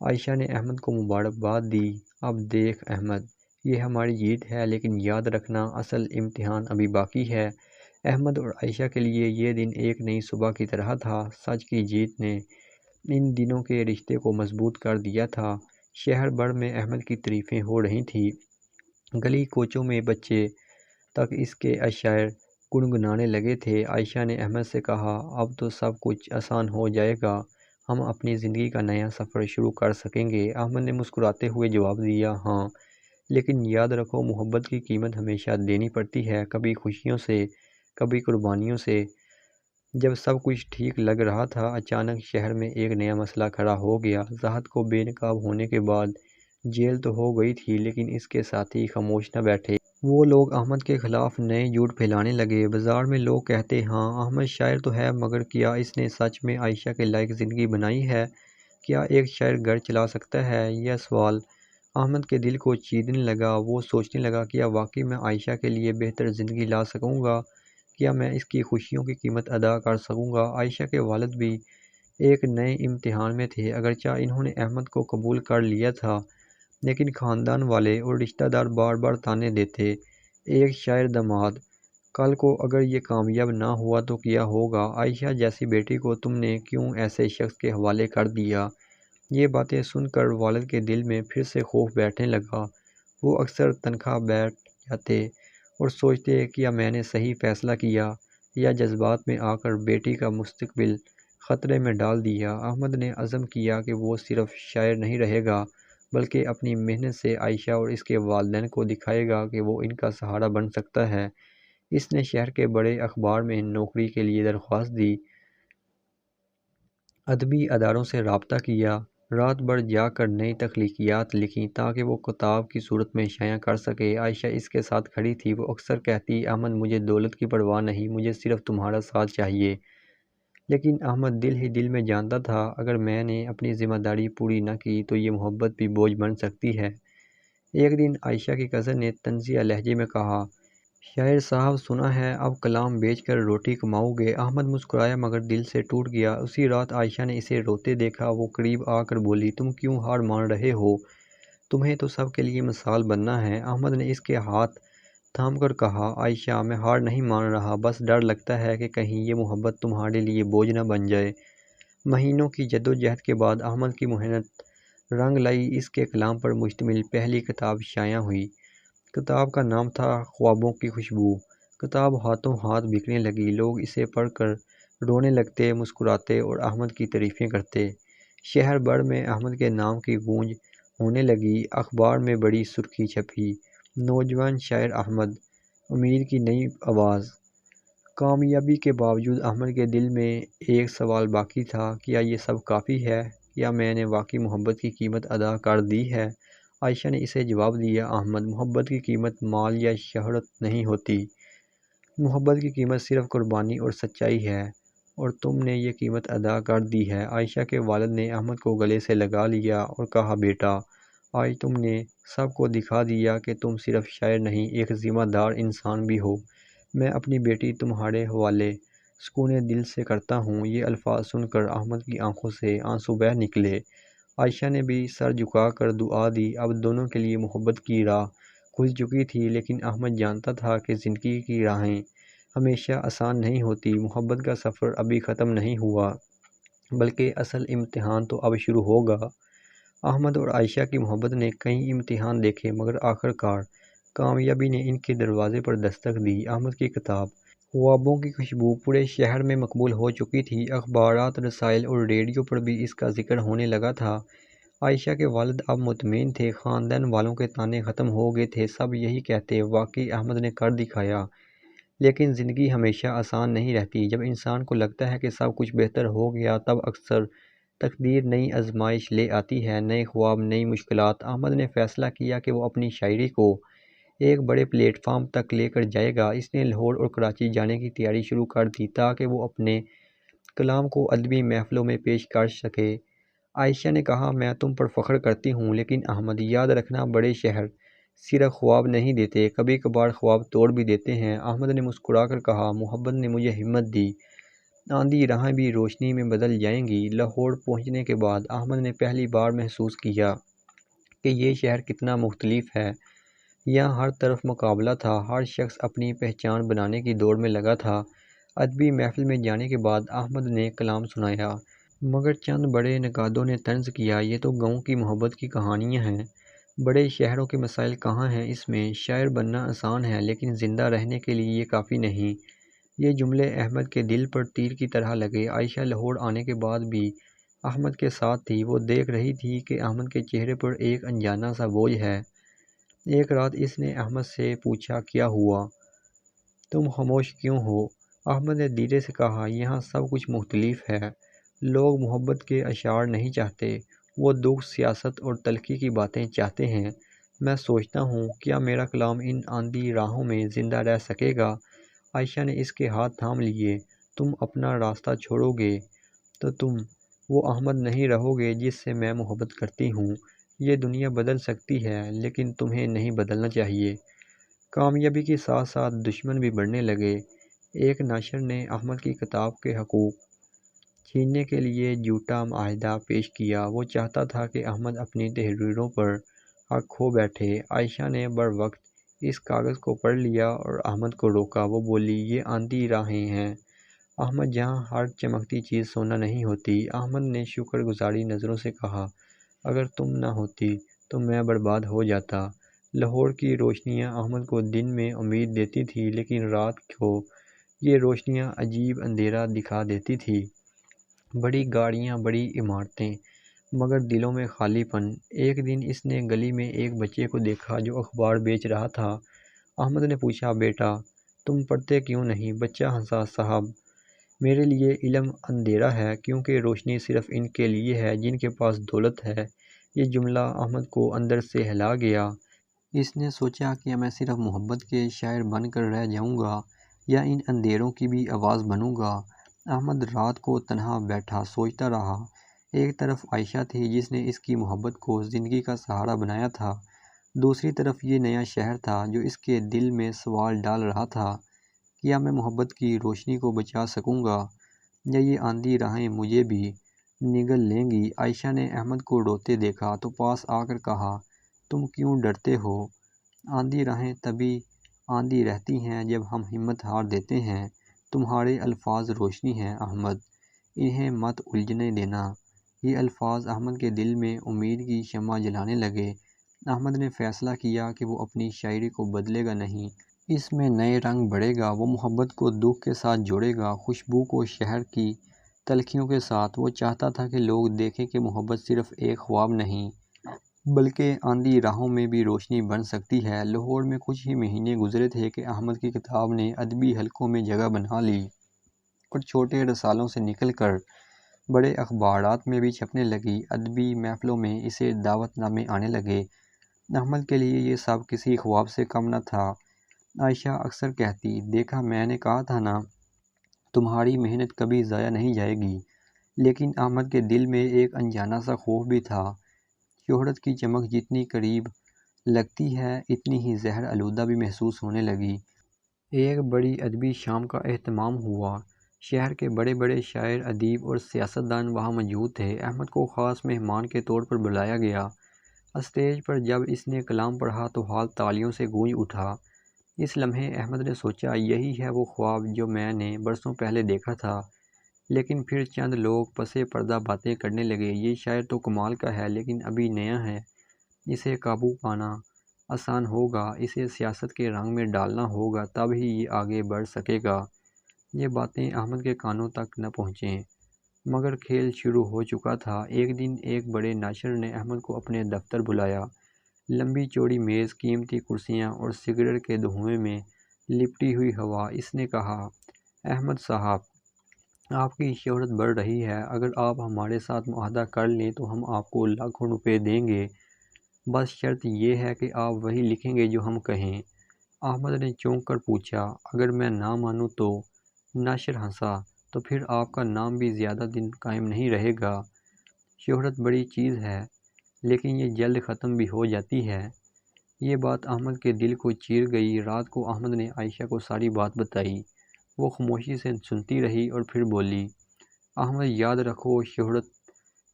عائشہ نے احمد کو مبارکباد دی۔ اب دیکھ احمد، یہ ہماری جیت ہے، لیکن یاد رکھنا اصل امتحان ابھی باقی ہے۔ احمد اور عائشہ کے لیے یہ دن ایک نئی صبح کی طرح تھا۔ سچ کی جیت نے ان دنوں کے رشتے کو مضبوط کر دیا تھا۔ شہر بھر میں احمد کی تعریفیں ہو رہی تھیں۔ گلی کوچوں میں بچے تک اس کے اشعار گنگنانے لگے تھے۔ عائشہ نے احمد سے کہا، اب تو سب کچھ آسان ہو جائے گا، ہم اپنی زندگی کا نیا سفر شروع کر سکیں گے۔ احمد نے مسکراتے ہوئے جواب دیا، ہاں، لیکن یاد رکھو محبت کی قیمت ہمیشہ دینی پڑتی ہے، کبھی خوشیوں سے، کبھی قربانیوں سے۔ جب سب کچھ ٹھیک لگ رہا تھا، اچانک شہر میں ایک نیا مسئلہ کھڑا ہو گیا۔ زاہد کو بے نقاب ہونے کے بعد جیل تو ہو گئی تھی، لیکن اس کے ساتھی خاموش نہ بیٹھے۔ وہ لوگ احمد کے خلاف نئے جھوٹ پھیلانے لگے۔ بازار میں لوگ کہتے، ہاں، احمد شاعر تو ہے، مگر کیا اس نے سچ میں عائشہ کے لائق زندگی بنائی ہے؟ کیا ایک شاعر گھر چلا سکتا ہے؟ یہ سوال احمد کے دل کو چیرنے لگا۔ وہ سوچنے لگا، کیا واقعی میں عائشہ کے لیے بہتر زندگی لا سکوں گا؟ کیا میں اس کی خوشیوں کی قیمت ادا کر سکوں گا؟ عائشہ کے والد بھی ایک نئے امتحان میں تھے۔ اگرچہ انہوں نے احمد کو قبول کر لیا تھا، لیکن خاندان والے اور رشتہ دار بار بار طعنے دیتے، ایک شاعر داماد، کل کو اگر یہ کامیاب نہ ہوا تو کیا ہوگا؟ عائشہ جیسی بیٹی کو تم نے کیوں ایسے شخص کے حوالے کر دیا؟ یہ باتیں سن کر والد کے دل میں پھر سے خوف بیٹھنے لگا۔ وہ اکثر تنہا بیٹھ جاتے اور سوچتے، کیا میں نے صحیح فیصلہ کیا یا جذبات میں آ کر بیٹی کا مستقبل خطرے میں ڈال دیا؟ احمد نے عزم کیا کہ وہ صرف شاعر نہیں رہے گا، بلکہ اپنی محنت سے عائشہ اور اس کے والدین کو دکھائے گا کہ وہ ان کا سہارا بن سکتا ہے۔ اس نے شہر کے بڑے اخبار میں نوکری کے لیے درخواست دی، ادبی اداروں سے رابطہ کیا، رات بھر جاگ کر نئی تخلیقیات لکھیں تاکہ وہ کتاب کی صورت میں شائع کر سکے۔ عائشہ اس کے ساتھ کھڑی تھی۔ وہ اکثر کہتی، احمد، مجھے دولت کی پرواہ نہیں، مجھے صرف تمہارا ساتھ چاہیے۔ لیکن احمد دل ہی دل میں جانتا تھا، اگر میں نے اپنی ذمہ داری پوری نہ کی تو یہ محبت بھی بوجھ بن سکتی ہے۔ ایک دن عائشہ کی کزن نے طنزیہ لہجے میں کہا، شاعر صاحب، سنا ہے اب کلام بیچ کر روٹی کماؤ گے؟ احمد مسکرایا مگر دل سے ٹوٹ گیا۔ اسی رات عائشہ نے اسے روتے دیکھا۔ وہ قریب آ کر بولی، تم کیوں ہار مان رہے ہو؟ تمہیں تو سب کے لیے مثال بننا ہے۔ احمد نے اس کے ہاتھ تھام کر کہا، عائشہ، میں ہار نہیں مان رہا، بس ڈر لگتا ہے کہ کہیں یہ محبت تمہارے لیے بوجھ نہ بن جائے۔ مہینوں کی جدوجہد کے بعد احمد کی محنت رنگ لائی۔ اس کے کلام پر مشتمل پہلی کتاب شائع ہوئی۔ کتاب کا نام تھا خوابوں کی خوشبو۔ کتاب ہاتھوں ہاتھ بکنے لگی۔ لوگ اسے پڑھ کر رونے لگتے، مسکراتے اور احمد کی تعریفیں کرتے۔ شہر بھر میں احمد کے نام کی گونج ہونے لگی۔ اخبار میں بڑی سرخی چھپی، نوجوان شاعر احمد، امید کی نئی آواز۔ کامیابی کے باوجود احمد کے دل میں ایک سوال باقی تھا، کیا یہ سب کافی ہے؟ کیا میں نے واقعی محبت کی قیمت ادا کر دی ہے؟ عائشہ نے اسے جواب دیا، احمد، محبت کی قیمت مال یا شہرت نہیں ہوتی۔ محبت کی قیمت صرف قربانی اور سچائی ہے، اور تم نے یہ قیمت ادا کر دی ہے۔ عائشہ کے والد نے احمد کو گلے سے لگا لیا اور کہا، بیٹا، آج تم نے سب کو دکھا دیا کہ تم صرف شاعر نہیں، ایک ذمہ دار انسان بھی ہو۔ میں اپنی بیٹی تمہارے حوالے سکون دل سے کرتا ہوں۔ یہ الفاظ سن کر احمد کی آنکھوں سے آنسو بہہ نکلے۔ عائشہ نے بھی سر جھکا کر دعا دی۔ اب دونوں کے لیے محبت کی راہ کھل چکی تھی، لیکن احمد جانتا تھا کہ زندگی کی راہیں ہمیشہ آسان نہیں ہوتی۔ محبت کا سفر ابھی ختم نہیں ہوا، بلکہ اصل امتحان تو اب شروع ہوگا۔ احمد اور عائشہ کی محبت نے کئی امتحان دیکھے، مگر آخر کار کامیابی نے ان کے دروازے پر دستک دی۔ احمد کی کتاب خوابوں کی خوشبو پورے شہر میں مقبول ہو چکی تھی۔ اخبارات، رسائل اور ریڈیو پر بھی اس کا ذکر ہونے لگا تھا۔ عائشہ کے والد اب مطمئن تھے، خاندان والوں کے طعنے ختم ہو گئے تھے، سب یہی کہتے، واقعی احمد نے کر دکھایا۔ لیکن زندگی ہمیشہ آسان نہیں رہتی۔ جب انسان کو لگتا ہے کہ سب کچھ بہتر ہو گیا، تب اکثر تقدیر نئی آزمائش لے آتی ہے، نئے خواب، نئی مشکلات۔ احمد نے فیصلہ کیا کہ وہ اپنی شاعری کو ایک بڑے پلیٹ فارم تک لے کر جائے گا۔ اس نے لاہور اور کراچی جانے کی تیاری شروع کر دی تاکہ وہ اپنے کلام کو ادبی محفلوں میں پیش کر سکے۔ عائشہ نے کہا، میں تم پر فخر کرتی ہوں، لیکن احمد یاد رکھنا، بڑے شہر صرف خواب نہیں دیتے، کبھی کبھار خواب توڑ بھی دیتے ہیں۔ احمد نے مسکرا کر کہا، محبت نے مجھے ہمت دی، آندھی راہیں بھی روشنی میں بدل جائیں گی۔ لاہور پہنچنے کے بعد احمد نے پہلی بار محسوس کیا کہ یہ شہر کتنا مختلف ہے۔ یہاں ہر طرف مقابلہ تھا، ہر شخص اپنی پہچان بنانے کی دوڑ میں لگا تھا۔ ادبی محفل میں جانے کے بعد احمد نے کلام سنایا، مگر چند بڑے نقادوں نے طنز کیا، یہ تو گاؤں کی محبت کی کہانیاں ہیں، بڑے شہروں کے مسائل کہاں ہیں اس میں؟ شاعر بننا آسان ہے، لیکن زندہ رہنے کے لیے یہ کافی نہیں۔ یہ جملے احمد کے دل پر تیر کی طرح لگے۔ عائشہ لاہور آنے کے بعد بھی احمد کے ساتھ تھی، وہ دیکھ رہی تھی کہ احمد کے چہرے پر ایک انجانا سا بوجھ ہے۔ ایک رات اس نے احمد سے پوچھا، کیا ہوا؟ تم خاموش کیوں ہو؟ احمد نے دھیرے سے کہا، یہاں سب کچھ مختلف ہے، لوگ محبت کے اشعار نہیں چاہتے، وہ دکھ، سیاست اور تلخی کی باتیں چاہتے ہیں۔ میں سوچتا ہوں، کیا میرا کلام ان آندھی راہوں میں زندہ رہ سکے گا؟ عائشہ نے اس کے ہاتھ تھام لیے، تم اپنا راستہ چھوڑو گے تو تم وہ احمد نہیں رہو گے جس سے میں محبت کرتی ہوں۔ یہ دنیا بدل سکتی ہے، لیکن تمہیں نہیں بدلنا چاہیے۔ کامیابی کے ساتھ ساتھ دشمن بھی بڑھنے لگے۔ ایک ناشر نے احمد کی کتاب کے حقوق چھیننے کے لیے جھوٹا معاہدہ پیش کیا۔ وہ چاہتا تھا کہ احمد اپنی تحریروں پر حق کھو بیٹھے۔ عائشہ نے بروقت اس کاغذ کو پڑھ لیا اور احمد کو روکا۔ وہ بولی، یہ آندھی راہیں ہیں احمد، جہاں ہر چمکتی چیز سونا نہیں ہوتی۔ احمد نے شکر گزاری نظروں سے کہا، اگر تم نہ ہوتی تو میں برباد ہو جاتا۔ لاہور کی روشنیاں احمد کو دن میں امید دیتی تھی، لیکن رات کو یہ روشنیاں عجیب اندھیرا دکھا دیتی تھی۔ بڑی گاڑیاں، بڑی عمارتیں، مگر دلوں میں خالی پن۔ ایک دن اس نے گلی میں ایک بچے کو دیکھا جو اخبار بیچ رہا تھا۔ احمد نے پوچھا، بیٹا تم پڑھتے کیوں نہیں؟ بچہ ہنسا، صاحب میرے لیے علم اندھیرا ہے، کیونکہ روشنی صرف ان کے لیے ہے جن کے پاس دولت ہے۔ یہ جملہ احمد کو اندر سے ہلا گیا۔ اس نے سوچا کہ میں صرف محبت کے شاعر بن کر رہ جاؤں گا یا ان اندھیروں کی بھی آواز بنوں گا۔ احمد رات کو تنہا بیٹھا سوچتا رہا۔ ایک طرف عائشہ تھی جس نے اس کی محبت کو زندگی کا سہارا بنایا تھا، دوسری طرف یہ نیا شہر تھا جو اس کے دل میں سوال ڈال رہا تھا، کیا میں محبت کی روشنی کو بچا سکوں گا یا یہ آندھی راہیں مجھے بھی نگل لیں گی؟ عائشہ نے احمد کو روتے دیکھا تو پاس آ کر کہا، تم کیوں ڈرتے ہو؟ آندھی راہیں تبھی آندھی رہتی ہیں جب ہم ہمت ہار دیتے ہیں۔ تمہارے الفاظ روشنی ہیں احمد، انہیں مت الجھنے دینا۔ یہ الفاظ احمد کے دل میں امید کی شمع جلانے لگے۔ احمد نے فیصلہ کیا کہ وہ اپنی شاعری کو بدلے گا نہیں، اس میں نئے رنگ بڑھے گا۔ وہ محبت کو دکھ کے ساتھ جوڑے گا، خوشبو کو شہر کی تلخیوں کے ساتھ۔ وہ چاہتا تھا کہ لوگ دیکھیں کہ محبت صرف ایک خواب نہیں، بلکہ آندھی راہوں میں بھی روشنی بن سکتی ہے۔ لاہور میں کچھ ہی مہینے گزرے تھے کہ احمد کی کتاب نے ادبی حلقوں میں جگہ بنا لی اور چھوٹے رسالوں سے نکل کر بڑے اخبارات میں بھی چھپنے لگی۔ ادبی محفلوں میں اسے دعوت نامے آنے لگے۔ احمد کے لیے یہ سب کسی خواب سے کم نہ تھا۔ عائشہ اکثر کہتی، دیکھا میں نے کہا تھا نا، تمہاری محنت کبھی ضائع نہیں جائے گی۔ لیکن احمد کے دل میں ایک انجانا سا خوف بھی تھا۔ شہرت کی چمک جتنی قریب لگتی ہے، اتنی ہی زہر آلودہ بھی محسوس ہونے لگی۔ ایک بڑی ادبی شام کا اہتمام ہوا۔ شہر کے بڑے بڑے شاعر، ادیب اور سیاستدان وہاں موجود تھے۔ احمد کو خاص مہمان کے طور پر بلایا گیا۔ اسٹیج پر جب اس نے کلام پڑھا تو ہال تالیوں سے گونج اٹھا۔ اس لمحے احمد نے سوچا، یہی ہے وہ خواب جو میں نے برسوں پہلے دیکھا تھا۔ لیکن پھر چند لوگ پس پردہ باتیں کرنے لگے، یہ شاعر تو کمال کا ہے لیکن ابھی نیا ہے، اسے قابو پانا آسان ہوگا، اسے سیاست کے رنگ میں ڈالنا ہوگا، تب ہی یہ آگے بڑھ سکے گا۔ یہ باتیں احمد کے کانوں تک نہ پہنچیں۔ مگر کھیل شروع ہو چکا تھا۔ ایک دن ایک بڑے ناشر نے احمد کو اپنے دفتر بلایا۔ لمبی چوڑی میز، قیمتی کرسیاں اور سگریٹ کے دھوئیں میں لپٹی ہوئی ہوا۔ اس نے کہا، احمد صاحب، آپ کی شہرت بڑھ رہی ہے۔ اگر آپ ہمارے ساتھ معاہدہ کر لیں تو ہم آپ کو لاکھوں روپے دیں گے۔ بس شرط یہ ہے کہ آپ وہی لکھیں گے جو ہم کہیں۔ احمد نے چونک کر پوچھا، اگر میں نہ مانوں تو؟ ناشر ہنسا، تو پھر آپ کا نام بھی زیادہ دن قائم نہیں رہے گا۔ شہرت بڑی چیز ہے، لیکن یہ جلد ختم بھی ہو جاتی ہے۔ یہ بات احمد کے دل کو چیر گئی۔ رات کو احمد نے عائشہ کو ساری بات بتائی۔ وہ خاموشی سے سنتی رہی اور پھر بولی، احمد، یاد رکھو، شہرت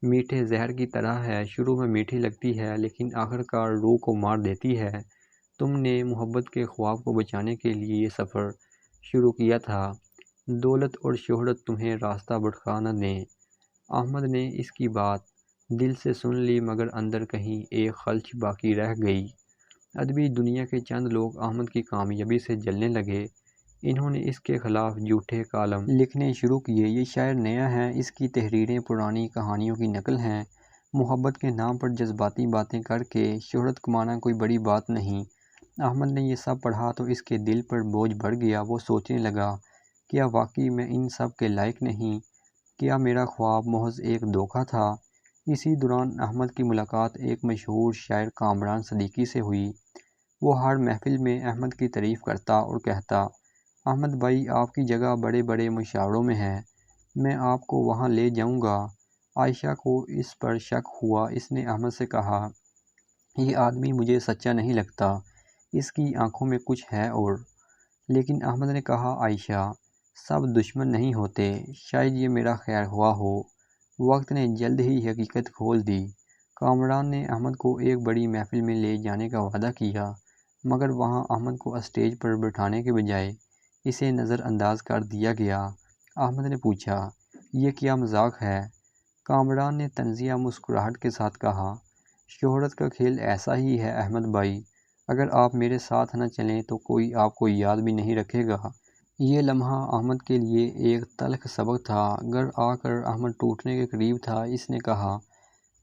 میٹھے زہر کی طرح ہے۔ شروع میں میٹھی لگتی ہے، لیکن آخر کار روح کو مار دیتی ہے۔ تم نے محبت کے خواب کو بچانے کے لیے یہ سفر شروع کیا تھا۔ دولت اور شہرت تمہیں راستہ بھٹکا نہ دیں۔ احمد نے اس کی بات دل سے سن لی، مگر اندر کہیں ایک خلش باقی رہ گئی۔ ادبی دنیا کے چند لوگ احمد کی کامیابی سے جلنے لگے۔ انہوں نے اس کے خلاف جھوٹے کالم لکھنے شروع کیے۔ یہ شاعر نیا ہے، اس کی تحریریں پرانی کہانیوں کی نقل ہیں۔ محبت کے نام پر جذباتی باتیں کر کے شہرت کمانا کوئی بڑی بات نہیں۔ احمد نے یہ سب پڑھا تو اس کے دل پر بوجھ بڑھ گیا۔ وہ سوچنے لگا، کیا واقعی میں ان سب کے لائق نہیں؟ کیا میرا خواب محض ایک دھوکہ تھا؟ اسی دوران احمد کی ملاقات ایک مشہور شاعر کامران صدیقی سے ہوئی۔ وہ ہر محفل میں احمد کی تعریف کرتا اور کہتا، احمد بھائی، آپ کی جگہ بڑے بڑے مشاعروں میں ہے، میں آپ کو وہاں لے جاؤں گا۔ عائشہ کو اس پر شک ہوا۔ اس نے احمد سے کہا، یہ آدمی مجھے سچا نہیں لگتا، اس کی آنکھوں میں کچھ ہے اور۔ لیکن احمد نے کہا، عائشہ، سب دشمن نہیں ہوتے، شاید یہ میرا خیر خواہ ہو۔ وقت نے جلد ہی حقیقت کھول دی۔ کامران نے احمد کو ایک بڑی محفل میں لے جانے کا وعدہ کیا، مگر وہاں احمد کو اسٹیج پر بٹھانے کے بجائے اسے نظر انداز کر دیا گیا۔ احمد نے پوچھا، یہ کیا مذاق ہے؟ کامران نے طنزیہ مسکراہٹ کے ساتھ کہا، شہرت کا کھیل ایسا ہی ہے احمد بھائی، اگر آپ میرے ساتھ نہ چلیں تو کوئی آپ کو یاد بھی نہیں رکھے گا۔ یہ لمحہ احمد کے لیے ایک تلخ سبق تھا۔ گھر آ کر احمد ٹوٹنے کے قریب تھا۔ اس نے کہا،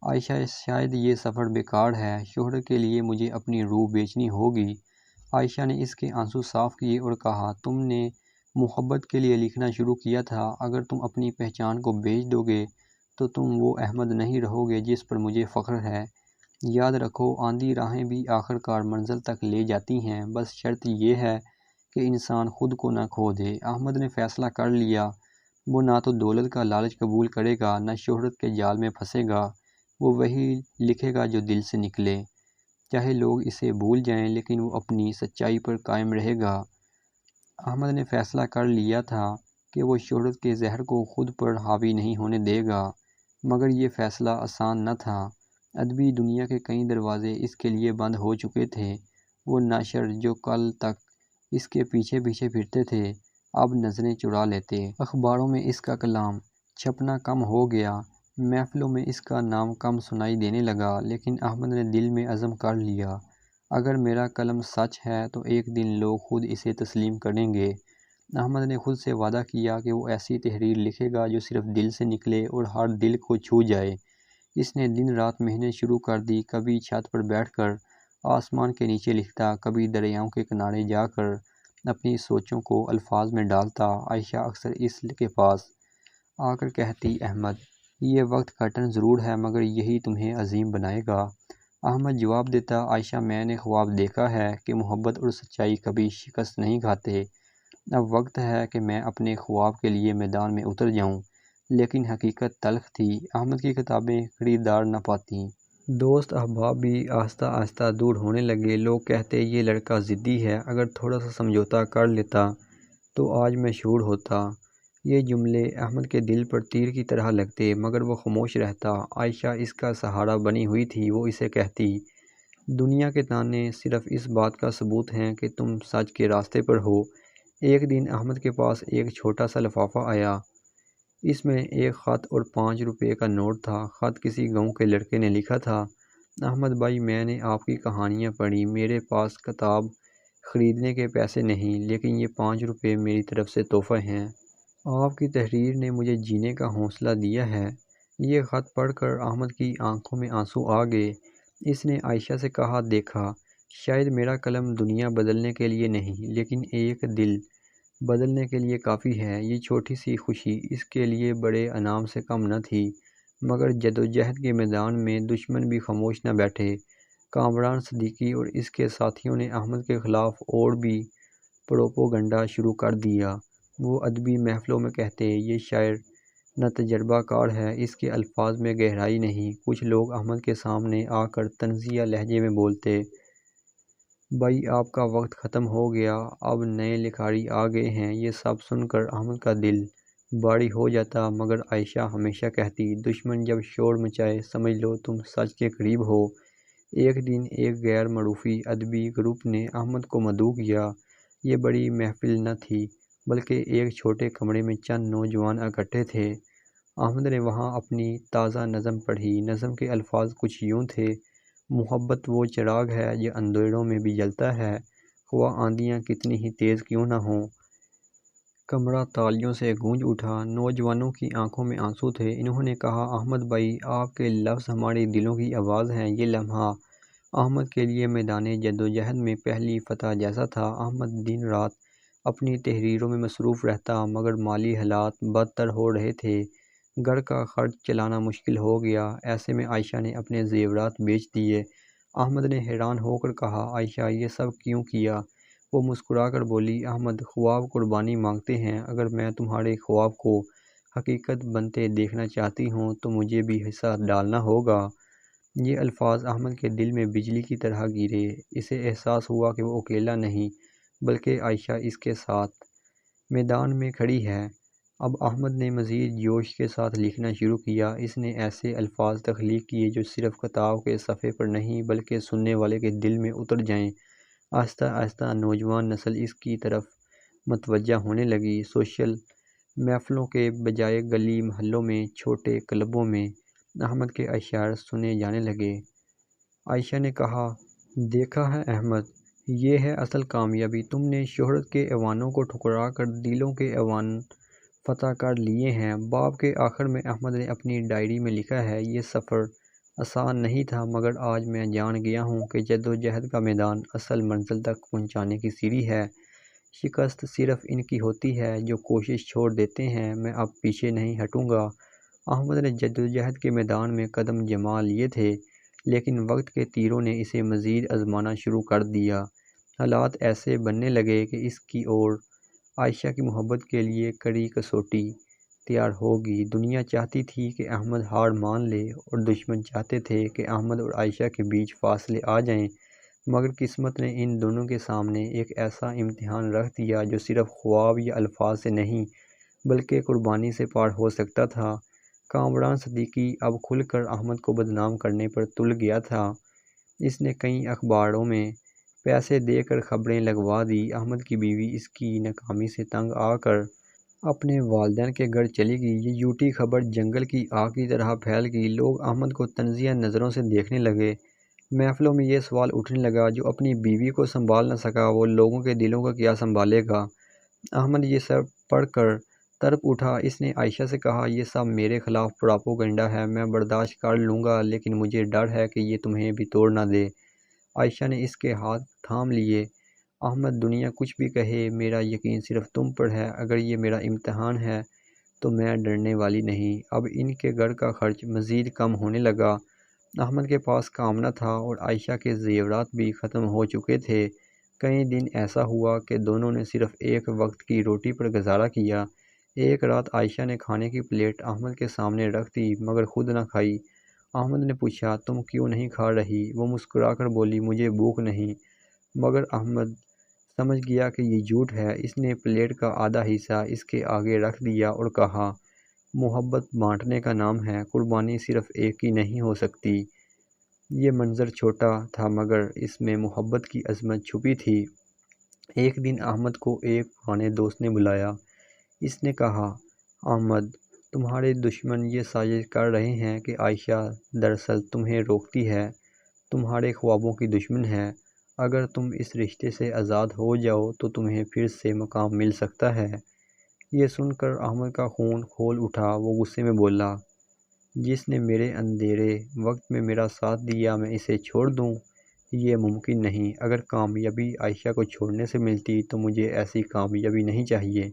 عائشہ، شاید یہ سفر بیکار ہے، شہرت کے لیے مجھے اپنی روح بیچنی ہوگی۔ عائشہ نے اس کے آنسو صاف کیے اور کہا، تم نے محبت کے لیے لکھنا شروع کیا تھا، اگر تم اپنی پہچان کو بیچ دو گے تو تم وہ احمد نہیں رہو گے جس پر مجھے فخر ہے۔ یاد رکھو، آندھی راہیں بھی آخر کار منزل تک لے جاتی ہیں، بس شرط یہ ہے کہ انسان خود کو نہ کھو دے۔ احمد نے فیصلہ کر لیا، وہ نہ تو دولت کا لالچ قبول کرے گا، نہ شہرت کے جال میں پھنسے گا۔ وہ وہی لکھے گا جو دل سے نکلے، چاہے لوگ اسے بھول جائیں، لیکن وہ اپنی سچائی پر قائم رہے گا۔ احمد نے فیصلہ کر لیا تھا کہ وہ شہرت کے زہر کو خود پر حاوی نہیں ہونے دے گا، مگر یہ فیصلہ آسان نہ تھا۔ ادبی دنیا کے کئی دروازے اس کے لیے بند ہو چکے تھے۔ وہ ناشر جو کل تک اس کے پیچھے پیچھے پھرتے تھے، اب نظریں چرا لیتے۔ اخباروں میں اس کا کلام چھپنا کم ہو گیا، محفلوں میں اس کا نام کم سنائی دینے لگا، لیکن احمد نے دل میں عزم کر لیا، اگر میرا قلم سچ ہے تو ایک دن لوگ خود اسے تسلیم کریں گے۔ احمد نے خود سے وعدہ کیا کہ وہ ایسی تحریر لکھے گا جو صرف دل سے نکلے اور ہر دل کو چھو جائے۔ اس نے دن رات محنت شروع کر دی، کبھی چھت پر بیٹھ کر آسمان کے نیچے لکھتا، کبھی دریاؤں کے کنارے جا کر اپنی سوچوں کو الفاظ میں ڈالتا۔ عائشہ اکثر اس کے پاس آ کر کہتی، احمد، یہ وقت کٹن ضرور ہے، مگر یہی تمہیں عظیم بنائے گا۔ احمد جواب دیتا، عائشہ، میں نے خواب دیکھا ہے کہ محبت اور سچائی کبھی شکست نہیں کھاتے۔ اب وقت ہے کہ میں اپنے خواب کے لیے میدان میں اتر جاؤں۔ لیکن حقیقت تلخ تھی، احمد کی کتابیں خریدار نہ پاتیں۔ دوست احباب بھی آہستہ آہستہ دور ہونے لگے۔ لوگ کہتے، یہ لڑکا ضدی ہے، اگر تھوڑا سا سمجھوتا کر لیتا تو آج مشہور ہوتا۔ یہ جملے احمد کے دل پر تیر کی طرح لگتے، مگر وہ خاموش رہتا۔ عائشہ اس کا سہارا بنی ہوئی تھی۔ وہ اسے کہتی، دنیا کے تانے صرف اس بات کا ثبوت ہیں کہ تم سچ کے راستے پر ہو۔ ایک دن احمد کے پاس ایک چھوٹا سا لفافہ آیا۔ اس میں ایک خط اور 5 روپے کا نوٹ تھا۔ خط کسی گاؤں کے لڑکے نے لکھا تھا، احمد بھائی، میں نے آپ کی کہانیاں پڑھی، میرے پاس کتاب خریدنے کے پیسے نہیں، لیکن یہ 5 روپے میری طرف سے تحفہ ہیں۔ آپ کی تحریر نے مجھے جینے کا حوصلہ دیا ہے۔ یہ خط پڑھ کر احمد کی آنکھوں میں آنسو آ گئے۔ اس نے عائشہ سے کہا، دیکھا، شاید میرا قلم دنیا بدلنے کے لیے نہیں لیکن ایک دل بدلنے کے لیے کافی ہے۔ یہ چھوٹی سی خوشی اس کے لیے بڑے انعام سے کم نہ تھی، مگر جدوجہد کے میدان میں دشمن بھی خاموش نہ بیٹھے۔ کامران صدیقی اور اس کے ساتھیوں نے احمد کے خلاف اور بھی پروپوگنڈا شروع کر دیا۔ وہ ادبی محفلوں میں کہتے، یہ شاعر نہ تجربہ کار ہے، اس کے الفاظ میں گہرائی نہیں۔ کچھ لوگ احمد کے سامنے آ کر طنزیہ لہجے میں بولتے، بھائی آپ کا وقت ختم ہو گیا، اب نئے لکھاری آ گئے ہیں۔ یہ سب سن کر احمد کا دل بھاری ہو جاتا، مگر عائشہ ہمیشہ کہتی، دشمن جب شور مچائے سمجھ لو تم سچ کے قریب ہو۔ ایک دن ایک غیر معروفی ادبی گروپ نے احمد کو مدعو کیا۔ یہ بڑی محفل نہ تھی، بلکہ ایک چھوٹے کمرے میں چند نوجوان اکٹھے تھے۔ احمد نے وہاں اپنی تازہ نظم پڑھی۔ نظم کے الفاظ کچھ یوں تھے، محبت وہ چراغ ہے جو اندھیروں میں بھی جلتا ہے، خواہ آندھیاں کتنی ہی تیز کیوں نہ ہوں۔ کمرہ تالیوں سے گونج اٹھا۔ نوجوانوں کی آنکھوں میں آنسو تھے۔ انہوں نے کہا، احمد بھائی، آپ کے لفظ ہمارے دلوں کی آواز ہیں۔ یہ لمحہ احمد کے لیے میدان جدوجہد میں پہلی فتح جیسا تھا۔ احمد دن رات اپنی تحریروں میں مصروف رہتا، مگر مالی حالات بدتر ہو رہے تھے۔ گھر کا خرچ چلانا مشکل ہو گیا۔ ایسے میں عائشہ نے اپنے زیورات بیچ دیے۔ احمد نے حیران ہو کر کہا، عائشہ، یہ سب کیوں کیا؟ وہ مسکرا کر بولی، احمد، خواب قربانی مانگتے ہیں۔ اگر میں تمہارے خواب کو حقیقت بنتے دیکھنا چاہتی ہوں تو مجھے بھی حصہ ڈالنا ہوگا۔ یہ الفاظ احمد کے دل میں بجلی کی طرح گرے۔ اسے احساس ہوا کہ وہ اکیلا نہیں، بلکہ عائشہ اس کے ساتھ میدان میں کھڑی ہے۔ اب احمد نے مزید جوش کے ساتھ لکھنا شروع کیا۔ اس نے ایسے الفاظ تخلیق کیے جو صرف کتاب کے صفحے پر نہیں بلکہ سننے والے کے دل میں اتر جائیں۔ آہستہ آہستہ نوجوان نسل اس کی طرف متوجہ ہونے لگی۔ سوشل محفلوں کے بجائے گلی محلوں میں، چھوٹے کلبوں میں احمد کے اشعار سنے جانے لگے۔ عائشہ نے کہا، دیکھا ہے احمد، یہ ہے اصل کامیابی۔ تم نے شہرت کے ایوانوں کو ٹھکرا کر دلوں کے ایوان فتح کر لیے ہیں۔ باب کے آخر میں احمد نے اپنی ڈائری میں لکھا ہے، یہ سفر آسان نہیں تھا، مگر آج میں جان گیا ہوں کہ جدوجہد کا میدان اصل منزل تک پہنچانے کی سیڑھی ہے۔ شکست صرف ان کی ہوتی ہے جو کوشش چھوڑ دیتے ہیں۔ میں اب پیچھے نہیں ہٹوں گا۔ احمد نے جدوجہد کے میدان میں قدم جما لیے تھے، لیکن وقت کے تیروں نے اسے مزید آزمانا شروع کر دیا۔ حالات ایسے بننے لگے کہ اس کی اور عائشہ کی محبت کے لیے کڑی کسوٹی تیار ہوگی۔ دنیا چاہتی تھی کہ احمد ہار مان لے، اور دشمن چاہتے تھے کہ احمد اور عائشہ کے بیچ فاصلے آ جائیں، مگر قسمت نے ان دونوں کے سامنے ایک ایسا امتحان رکھ دیا جو صرف خواب یا الفاظ سے نہیں بلکہ قربانی سے پار ہو سکتا تھا۔ کامران صدیقی اب کھل کر احمد کو بدنام کرنے پر تل گیا تھا۔ اس نے کئی اخباروں میں پیسے دے کر خبریں لگوا دی۔ احمد کی بیوی اس کی ناکامی سے تنگ آ کر اپنے والدین کے گھر چلی گئی۔ یہ جھوٹی خبر جنگل کی آگ کی طرح پھیل گئی۔ لوگ احمد کو طنزیہ نظروں سے دیکھنے لگے۔ محفلوں میں یہ سوال اٹھنے لگا، جو اپنی بیوی کو سنبھال نہ سکا وہ لوگوں کے دلوں کو کیا سنبھالے گا؟ احمد یہ سب پڑھ کر تڑپ اٹھا۔ اس نے عائشہ سے کہا، یہ سب میرے خلاف پروپیگنڈا ہے، میں برداشت کر لوں گا، لیکن مجھے ڈر ہے کہ یہ تمہیں بھی توڑ نہ دے۔ عائشہ نے اس کے ہاتھ تھام لیے۔ احمد، دنیا کچھ بھی کہے، میرا یقین صرف تم پر ہے۔ اگر یہ میرا امتحان ہے تو میں ڈرنے والی نہیں۔ اب ان کے گھر کا خرچ مزید کم ہونے لگا۔ احمد کے پاس کام نہ تھا اور عائشہ کے زیورات بھی ختم ہو چکے تھے۔ کئی دن ایسا ہوا کہ دونوں نے صرف ایک وقت کی روٹی پر گزارا کیا۔ ایک رات عائشہ نے کھانے کی پلیٹ احمد کے سامنے رکھ دی، مگر خود نہ کھائی۔ احمد نے پوچھا، تم کیوں نہیں کھا رہی؟ وہ مسکرا کر بولی، مجھے بھوک نہیں۔ مگر احمد سمجھ گیا کہ یہ جھوٹ ہے۔ اس نے پلیٹ کا آدھا حصہ اس کے آگے رکھ دیا اور کہا، محبت بانٹنے کا نام ہے، قربانی صرف ایک کی نہیں ہو سکتی۔ یہ منظر چھوٹا تھا، مگر اس میں محبت کی عظمت چھپی تھی۔ ایک دن احمد کو ایک پرانے دوست نے بلایا۔ اس نے کہا، احمد، تمہارے دشمن یہ سازش کر رہے ہیں کہ عائشہ دراصل تمہیں روکتی ہے، تمہارے خوابوں کی دشمن ہے۔ اگر تم اس رشتے سے آزاد ہو جاؤ تو تمہیں پھر سے مقام مل سکتا ہے۔ یہ سن کر احمد کا خون کھول اٹھا۔ وہ غصے میں بولا، جس نے میرے اندھیرے وقت میں میرا ساتھ دیا میں اسے چھوڑ دوں؟ یہ ممکن نہیں۔ اگر کامیابی عائشہ کو چھوڑنے سے ملتی تو مجھے ایسی کامیابی نہیں چاہیے۔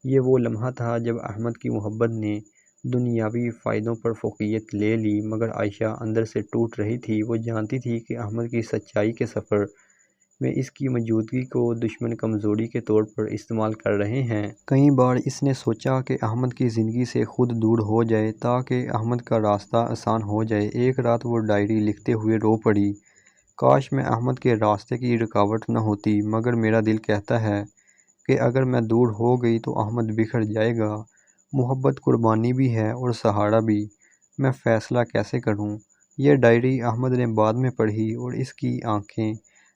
یہ وہ لمحہ تھا جب احمد کی محبت نے دنیاوی فائدوں پر فوقیت لے لی، مگر عائشہ اندر سے ٹوٹ رہی تھی۔ وہ جانتی تھی کہ احمد کی سچائی کے سفر میں اس کی موجودگی کو دشمن کمزوری کے طور پر استعمال کر رہے ہیں۔ کئی بار اس نے سوچا کہ احمد کی زندگی سے خود دور ہو جائے تاکہ احمد کا راستہ آسان ہو جائے۔ ایک رات وہ ڈائری لکھتے ہوئے رو پڑی، کاش میں احمد کے راستے کی رکاوٹ نہ ہوتی، مگر میرا دل کہتا ہے کہ اگر میں دور ہو گئی تو احمد بکھر جائے گا۔ محبت قربانی بھی ہے اور سہارا بھی، میں فیصلہ کیسے کروں؟ یہ ڈائری احمد نے بعد میں پڑھی اور اس کی آنکھیں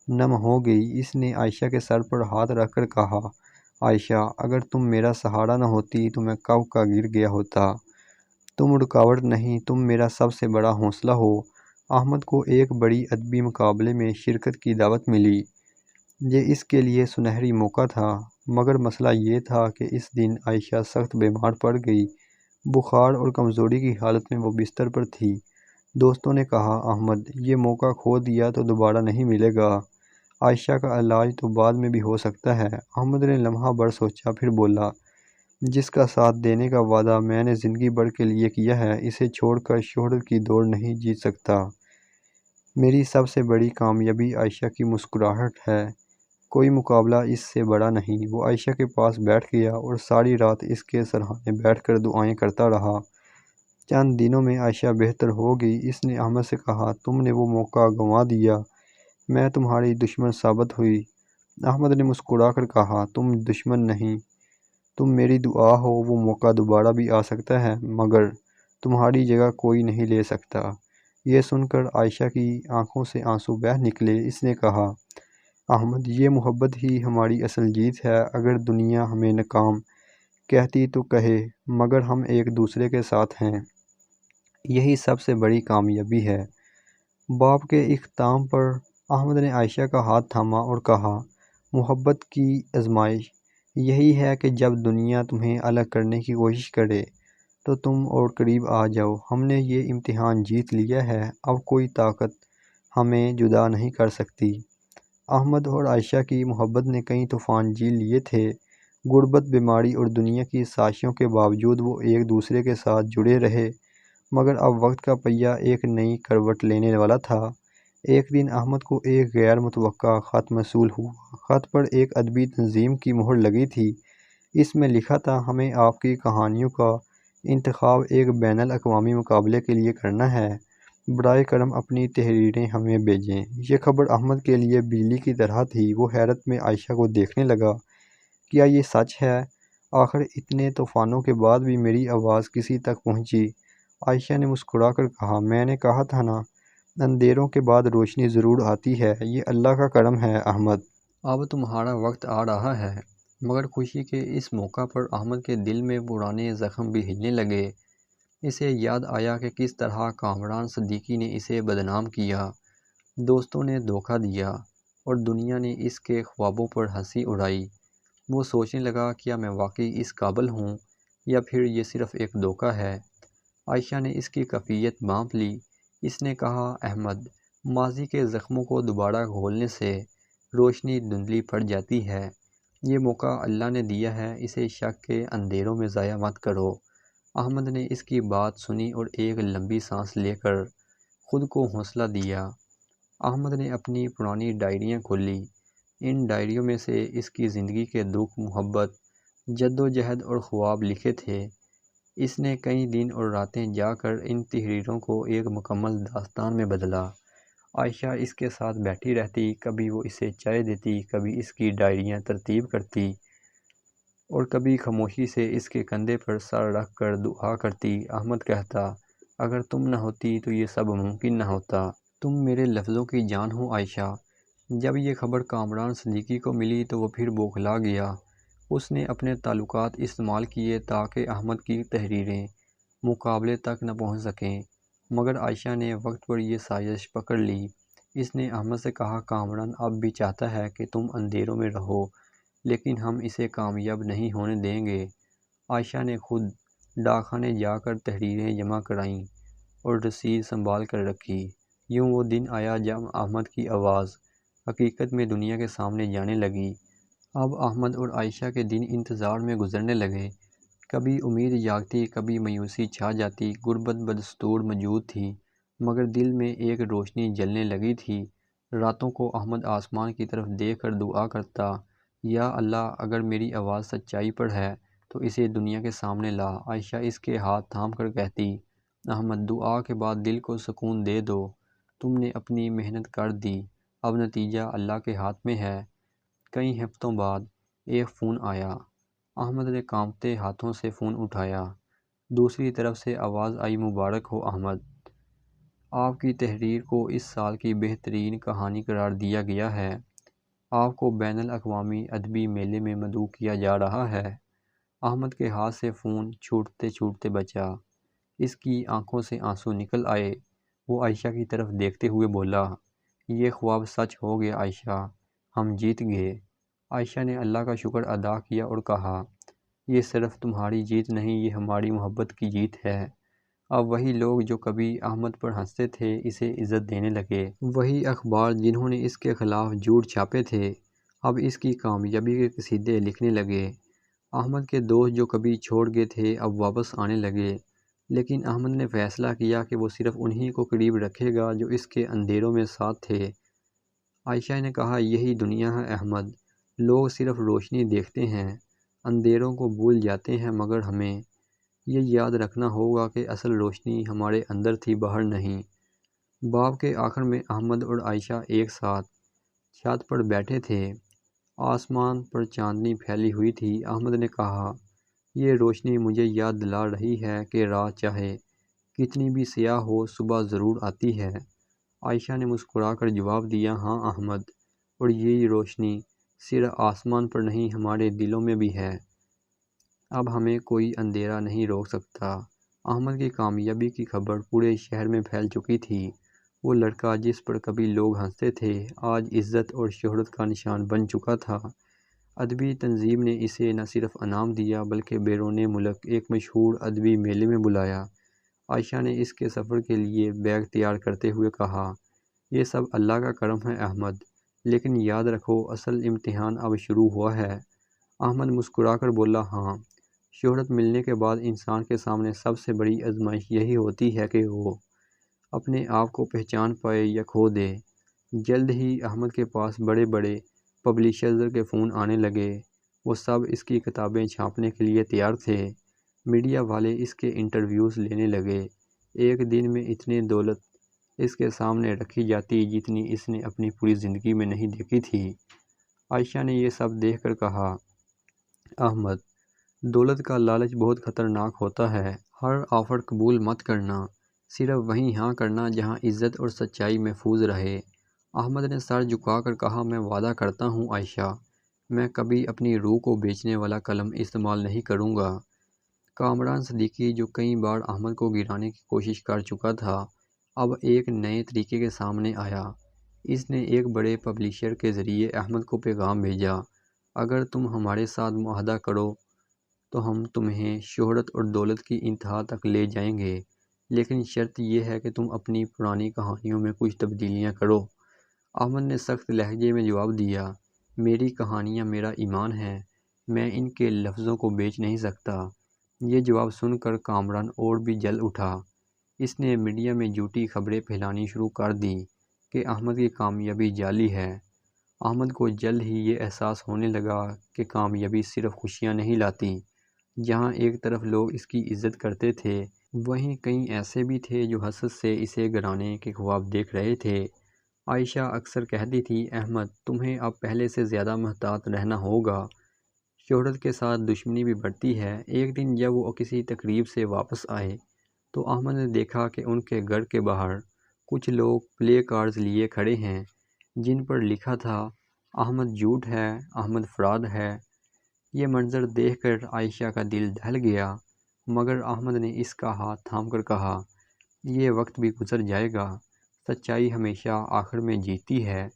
نم ہو گئی۔ اس نے عائشہ کے سر پر ہاتھ رکھ کر کہا، عائشہ، اگر تم میرا سہارا نہ ہوتی تو میں کب کا گر گیا ہوتا۔ تم رکاوٹ نہیں، تم میرا سب سے بڑا حوصلہ ہو۔ احمد کو ایک بڑی ادبی مقابلے میں شرکت کی دعوت ملی۔ یہ اس کے لیے سنہری موقع تھا، مگر مسئلہ یہ تھا کہ اس دن عائشہ سخت بیمار پڑ گئی۔ بخار اور کمزوری کی حالت میں وہ بستر پر تھی۔ دوستوں نے کہا، احمد، یہ موقع کھو دیا تو دوبارہ نہیں ملے گا۔ عائشہ کا علاج تو بعد میں بھی ہو سکتا ہے۔ احمد نے لمحہ بھر سوچا، پھر بولا، جس کا ساتھ دینے کا وعدہ میں نے زندگی بھر کے لیے کیا ہے، اسے چھوڑ کر شہرت کی دوڑ نہیں جیت سکتا۔ میری سب سے بڑی کامیابی عائشہ کی مسکراہٹ ہے، کوئی مقابلہ اس سے بڑا نہیں۔ وہ عائشہ کے پاس بیٹھ گیا اور ساری رات اس کے سرہانے بیٹھ کر دعائیں کرتا رہا۔ چند دنوں میں عائشہ بہتر ہو گئی۔ اس نے احمد سے کہا، تم نے وہ موقع گنوا دیا، میں تمہاری دشمن ثابت ہوئی۔ احمد نے مسکرا کر کہا، تم دشمن نہیں، تم میری دعا ہو۔ وہ موقع دوبارہ بھی آ سکتا ہے، مگر تمہاری جگہ کوئی نہیں لے سکتا۔ یہ سن کر عائشہ کی آنکھوں سے آنسو بہہ نکلے۔ اس نے کہا، احمد، یہ محبت ہی ہماری اصل جیت ہے۔ اگر دنیا ہمیں ناکام کہتی تو کہے، مگر ہم ایک دوسرے کے ساتھ ہیں، یہی سب سے بڑی کامیابی ہے۔ باب کے اختتام پر احمد نے عائشہ کا ہاتھ تھاما اور کہا، محبت کی آزمائش یہی ہے کہ جب دنیا تمہیں الگ کرنے کی کوشش کرے تو تم اور قریب آ جاؤ۔ ہم نے یہ امتحان جیت لیا ہے، اب کوئی طاقت ہمیں جدا نہیں کر سکتی۔ احمد اور عائشہ کی محبت نے کئی طوفان جھیل لیے تھے۔ غربت، بیماری اور دنیا کی سازشوں کے باوجود وہ ایک دوسرے کے ساتھ جڑے رہے، مگر اب وقت کا پہیہ ایک نئی کروٹ لینے والا تھا۔ ایک دن احمد کو ایک غیر متوقع خط موصول ہوا۔ خط پر ایک ادبی تنظیم کی مہر لگی تھی۔ اس میں لکھا تھا، ہمیں آپ کی کہانیوں کا انتخاب ایک بین الاقوامی مقابلے کے لیے کرنا ہے، برائے کرم اپنی تحریریں ہمیں بھیجیں۔ یہ خبر احمد کے لیے بجلی کی طرح تھی۔ وہ حیرت میں عائشہ کو دیکھنے لگا، کیا یہ سچ ہے؟ آخر اتنے طوفانوں کے بعد بھی میری آواز کسی تک پہنچی؟ عائشہ نے مسکرا کر کہا، میں نے کہا تھا نا، اندھیروں کے بعد روشنی ضرور آتی ہے۔ یہ اللہ کا کرم ہے احمد۔ اب تمہارا وقت آ رہا ہے۔ مگر خوشی کے اس موقع پر احمد کے دل میں پرانے زخم بھی ہلنے لگے۔ اسے یاد آیا کہ کس طرح کامران صدیقی نے اسے بدنام کیا، دوستوں نے دھوکہ دیا اور دنیا نے اس کے خوابوں پر ہنسی اڑائی۔ وہ سوچنے لگا، کیا میں واقعی اس قابل ہوں یا پھر یہ صرف ایک دھوکہ ہے؟ عائشہ نے اس کی کیفیت بھانپ لی۔ اس نے کہا، احمد، ماضی کے زخموں کو دوبارہ کھولنے سے روشنی دھندلی پڑ جاتی ہے۔ یہ موقع اللہ نے دیا ہے، اسے شک کے اندھیروں میں ضائع مت کرو۔ احمد نے اس کی بات سنی اور ایک لمبی سانس لے کر خود کو حوصلہ دیا۔ احمد نے اپنی پرانی ڈائریاں کھولیں۔ ان ڈائریوں میں سے اس کی زندگی کے دکھ، محبت، جدوجہد اور خواب لکھے تھے۔ اس نے کئی دن اور راتیں جا کر ان تحریروں کو ایک مکمل داستان میں بدلا۔ عائشہ اس کے ساتھ بیٹھی رہتی، کبھی وہ اسے چائے دیتی، کبھی اس کی ڈائریاں ترتیب کرتی اور کبھی خاموشی سے اس کے کندھے پر سر رکھ کر دعا کرتی۔ احمد کہتا، اگر تم نہ ہوتی تو یہ سب ممکن نہ ہوتا۔ تم میرے لفظوں کی جان ہو عائشہ۔ جب یہ خبر کامران صدیقی کو ملی تو وہ پھر بوکھلا گیا۔ اس نے اپنے تعلقات استعمال کیے تاکہ احمد کی تحریریں مقابلے تک نہ پہنچ سکیں، مگر عائشہ نے وقت پر یہ سازش پکڑ لی۔ اس نے احمد سے کہا، کامران اب بھی چاہتا ہے کہ تم اندھیروں میں رہو، لیکن ہم اسے کامیاب نہیں ہونے دیں گے۔ عائشہ نے خود ڈاکخانے جا کر تحریریں جمع کرائیں اور رسید سنبھال کر رکھی۔ یوں وہ دن آیا جب احمد کی آواز حقیقت میں دنیا کے سامنے جانے لگی۔ اب احمد اور عائشہ کے دن انتظار میں گزرنے لگے۔ کبھی امید جاگتی، کبھی مایوسی چھا جاتی۔ غربت بدستور موجود تھی، مگر دل میں ایک روشنی جلنے لگی تھی۔ راتوں کو احمد آسمان کی طرف دیکھ کر دعا کرتا، یا اللہ، اگر میری آواز سچائی پر ہے تو اسے دنیا کے سامنے لا۔ عائشہ اس کے ہاتھ تھام کر کہتی، احمد، دعا کے بعد دل کو سکون دے دو۔ تم نے اپنی محنت کر دی، اب نتیجہ اللہ کے ہاتھ میں ہے۔ کئی ہفتوں بعد ایک فون آیا۔ احمد نے کانپتے ہاتھوں سے فون اٹھایا۔ دوسری طرف سے آواز آئی، مبارک ہو احمد، آپ کی تحریر کو اس سال کی بہترین کہانی قرار دیا گیا ہے۔ آپ کو بین الاقوامی ادبی میلے میں مدعو کیا جا رہا ہے۔ احمد کے ہاتھ سے فون چھوٹتے چھوٹتے بچا۔ اس کی آنکھوں سے آنسو نکل آئے۔ وہ عائشہ کی طرف دیکھتے ہوئے بولا، یہ خواب سچ ہو گیا عائشہ، ہم جیت گئے۔ عائشہ نے اللہ کا شکر ادا کیا اور کہا، یہ صرف تمہاری جیت نہیں، یہ ہماری محبت کی جیت ہے۔ اب وہی لوگ جو کبھی احمد پر ہنستے تھے اسے عزت دینے لگے۔ وہی اخبار جنہوں نے اس کے خلاف جھوٹ چھاپے تھے اب اس کی کامیابی کے قصیدے لکھنے لگے۔ احمد کے دوست جو کبھی چھوڑ گئے تھے اب واپس آنے لگے، لیکن احمد نے فیصلہ کیا کہ وہ صرف انہی کو قریب رکھے گا جو اس کے اندھیروں میں ساتھ تھے۔ عائشہ نے کہا، یہی دنیا ہے احمد، لوگ صرف روشنی دیکھتے ہیں، اندھیروں کو بھول جاتے ہیں، مگر ہمیں یہ یاد رکھنا ہوگا کہ اصل روشنی ہمارے اندر تھی، باہر نہیں۔ باب کے آخر میں احمد اور عائشہ ایک ساتھ چھت پر بیٹھے تھے۔ آسمان پر چاندنی پھیلی ہوئی تھی۔ احمد نے کہا، یہ روشنی مجھے یاد دلا رہی ہے کہ رات چاہے کتنی بھی سیاہ ہو، صبح ضرور آتی ہے۔ عائشہ نے مسکرا کر جواب دیا، ہاں احمد، اور یہ روشنی صرف آسمان پر نہیں، ہمارے دلوں میں بھی ہے۔ اب ہمیں کوئی اندھیرا نہیں روک سکتا۔ احمد کی کامیابی کی خبر پورے شہر میں پھیل چکی تھی۔ وہ لڑکا جس پر کبھی لوگ ہنستے تھے آج عزت اور شہرت کا نشان بن چکا تھا۔ ادبی تنظیم نے اسے نہ صرف انعام دیا بلکہ بیرون ملک ایک مشہور ادبی میلے میں بلایا۔ عائشہ نے اس کے سفر کے لیے بیگ تیار کرتے ہوئے کہا، یہ سب اللہ کا کرم ہے احمد، لیکن یاد رکھو اصل امتحان اب شروع ہوا ہے۔ احمد مسکرا کر بولا، ہاں، شہرت ملنے کے بعد انسان کے سامنے سب سے بڑی آزمائش یہی ہوتی ہے کہ وہ اپنے آپ کو پہچان پائے یا کھو دے۔ جلد ہی احمد کے پاس بڑے بڑے پبلیشرز کے فون آنے لگے۔ وہ سب اس کی کتابیں چھاپنے کے لیے تیار تھے۔ میڈیا والے اس کے انٹرویوز لینے لگے۔ ایک دن میں اتنی دولت اس کے سامنے رکھی جاتی جتنی اس نے اپنی پوری زندگی میں نہیں دیکھی تھی۔ عائشہ نے یہ سب دیکھ کر کہا، احمد، دولت کا لالچ بہت خطرناک ہوتا ہے۔ ہر آفر قبول مت کرنا، صرف وہیں ہاں کرنا جہاں عزت اور سچائی محفوظ رہے۔ احمد نے سر جھکا کر کہا، میں وعدہ کرتا ہوں عائشہ، میں کبھی اپنی روح کو بیچنے والا قلم استعمال نہیں کروں گا۔ کامران صدیقی جو کئی بار احمد کو گرانے کی کوشش کر چکا تھا اب ایک نئے طریقے کے سامنے آیا۔ اس نے ایک بڑے پبلیشر کے ذریعے احمد کو پیغام بھیجا، اگر تم ہمارے ساتھ معاہدہ کرو تو ہم تمہیں شہرت اور دولت کی انتہا تک لے جائیں گے، لیکن شرط یہ ہے کہ تم اپنی پرانی کہانیوں میں کچھ تبدیلیاں کرو۔ احمد نے سخت لہجے میں جواب دیا، میری کہانیاں میرا ایمان ہے، میں ان کے لفظوں کو بیچ نہیں سکتا۔ یہ جواب سن کر کامران اور بھی جل اٹھا۔ اس نے میڈیا میں جھوٹی خبریں پھیلانی شروع کر دیں کہ احمد کی کامیابی جعلی ہے۔ احمد کو جلد ہی یہ احساس ہونے لگا کہ کامیابی صرف خوشیاں نہیں لاتی۔ جہاں ایک طرف لوگ اس کی عزت کرتے تھے، وہیں کئی ایسے بھی تھے جو حسد سے اسے گرانے کے خواب دیکھ رہے تھے۔ عائشہ اکثر کہتی تھی، احمد، تمہیں اب پہلے سے زیادہ محتاط رہنا ہوگا، شہرت کے ساتھ دشمنی بھی بڑھتی ہے۔ ایک دن جب وہ کسی تقریب سے واپس آئے تو احمد نے دیکھا کہ ان کے گھر کے باہر کچھ لوگ پلے کارڈز لیے کھڑے ہیں جن پر لکھا تھا، احمد جھوٹ ہے، احمد فراڈ ہے۔ یہ منظر دیکھ کر عائشہ کا دل دہل گیا، مگر احمد نے اس کا ہاتھ تھام کر کہا، یہ وقت بھی گزر جائے گا، سچائی ہمیشہ آخر میں جیتتی ہے۔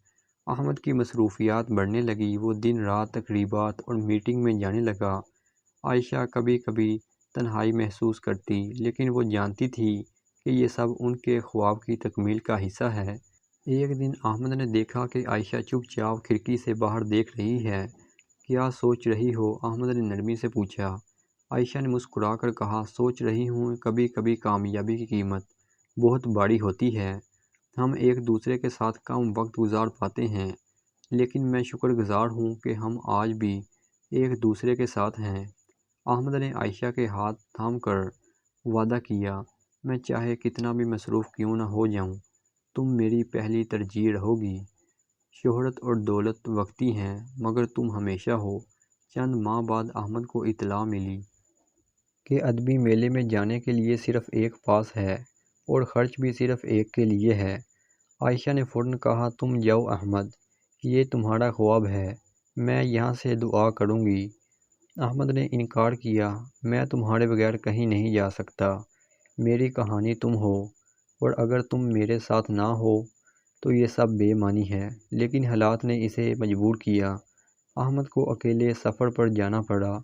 احمد کی مصروفیات بڑھنے لگی، وہ دن رات تقریبات اور میٹنگ میں جانے لگا۔ عائشہ کبھی کبھی تنہائی محسوس کرتی، لیکن وہ جانتی تھی کہ یہ سب ان کے خواب کی تکمیل کا حصہ ہے۔ ایک دن احمد نے دیکھا کہ عائشہ چپ چاپ کھڑکی سے باہر دیکھ رہی ہے۔ کیا سوچ رہی ہو؟ احمد نے نرمی سے پوچھا۔ عائشہ نے مسکرا کر کہا، سوچ رہی ہوں کبھی کبھی کامیابی کی قیمت بہت بڑی ہوتی ہے۔ ہم ایک دوسرے کے ساتھ کم وقت گزار پاتے ہیں، لیکن میں شکر گزار ہوں کہ ہم آج بھی ایک دوسرے کے ساتھ ہیں۔ احمد نے عائشہ کے ہاتھ تھام کر وعدہ کیا، میں چاہے کتنا بھی مصروف کیوں نہ ہو جاؤں، تم میری پہلی ترجیح رہو گی۔ شہرت اور دولت وقتی ہیں، مگر تم ہمیشہ ہو۔ چند ماہ بعد احمد کو اطلاع ملی کہ ادبی میلے میں جانے کے لیے صرف ایک پاس ہے اور خرچ بھی صرف ایک کے لیے ہے۔ عائشہ نے فوراً کہا، تم جاؤ احمد، یہ تمہارا خواب ہے، میں یہاں سے دعا کروں گی۔ احمد نے انکار کیا، میں تمہارے بغیر کہیں نہیں جا سکتا، میری کہانی تم ہو، اور اگر تم میرے ساتھ نہ ہو تو یہ سب بے معنی ہے۔ لیکن حالات نے اسے مجبور کیا۔ احمد کو اکیلے سفر پر جانا پڑا۔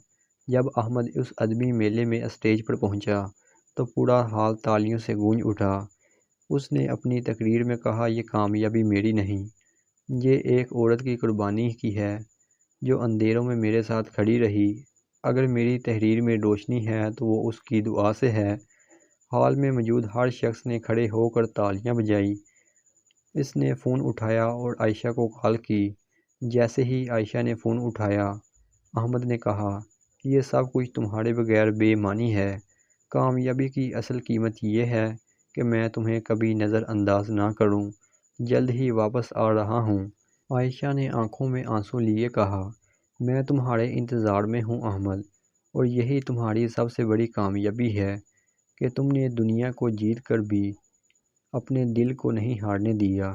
جب احمد اس ادبی میلے میں اسٹیج پر پہنچا تو پورا ہال تالیوں سے گونج اٹھا۔ اس نے اپنی تقریر میں کہا، یہ کامیابی میری نہیں، یہ ایک عورت کی قربانی کی ہے جو اندھیروں میں میرے ساتھ کھڑی رہی۔ اگر میری تحریر میں روشنی ہے تو وہ اس کی دعا سے ہے۔ ہال میں موجود ہر شخص نے کھڑے ہو کر تالیاں بجائیں۔ اس نے فون اٹھایا اور عائشہ کو کال کی۔ جیسے ہی عائشہ نے فون اٹھایا، احمد نے کہا، یہ سب کچھ تمہارے بغیر بے معنی ہے۔ کامیابی کی اصل قیمت یہ ہے کہ میں تمہیں کبھی نظر انداز نہ کروں۔ جلد ہی واپس آ رہا ہوں۔ عائشہ نے آنکھوں میں آنسو لیے کہا، میں تمہارے انتظار میں ہوں احمد، اور یہی تمہاری سب سے بڑی کامیابی ہے کہ تم نے دنیا کو جیت کر بھی اپنے دل کو نہیں ہارنے دیا۔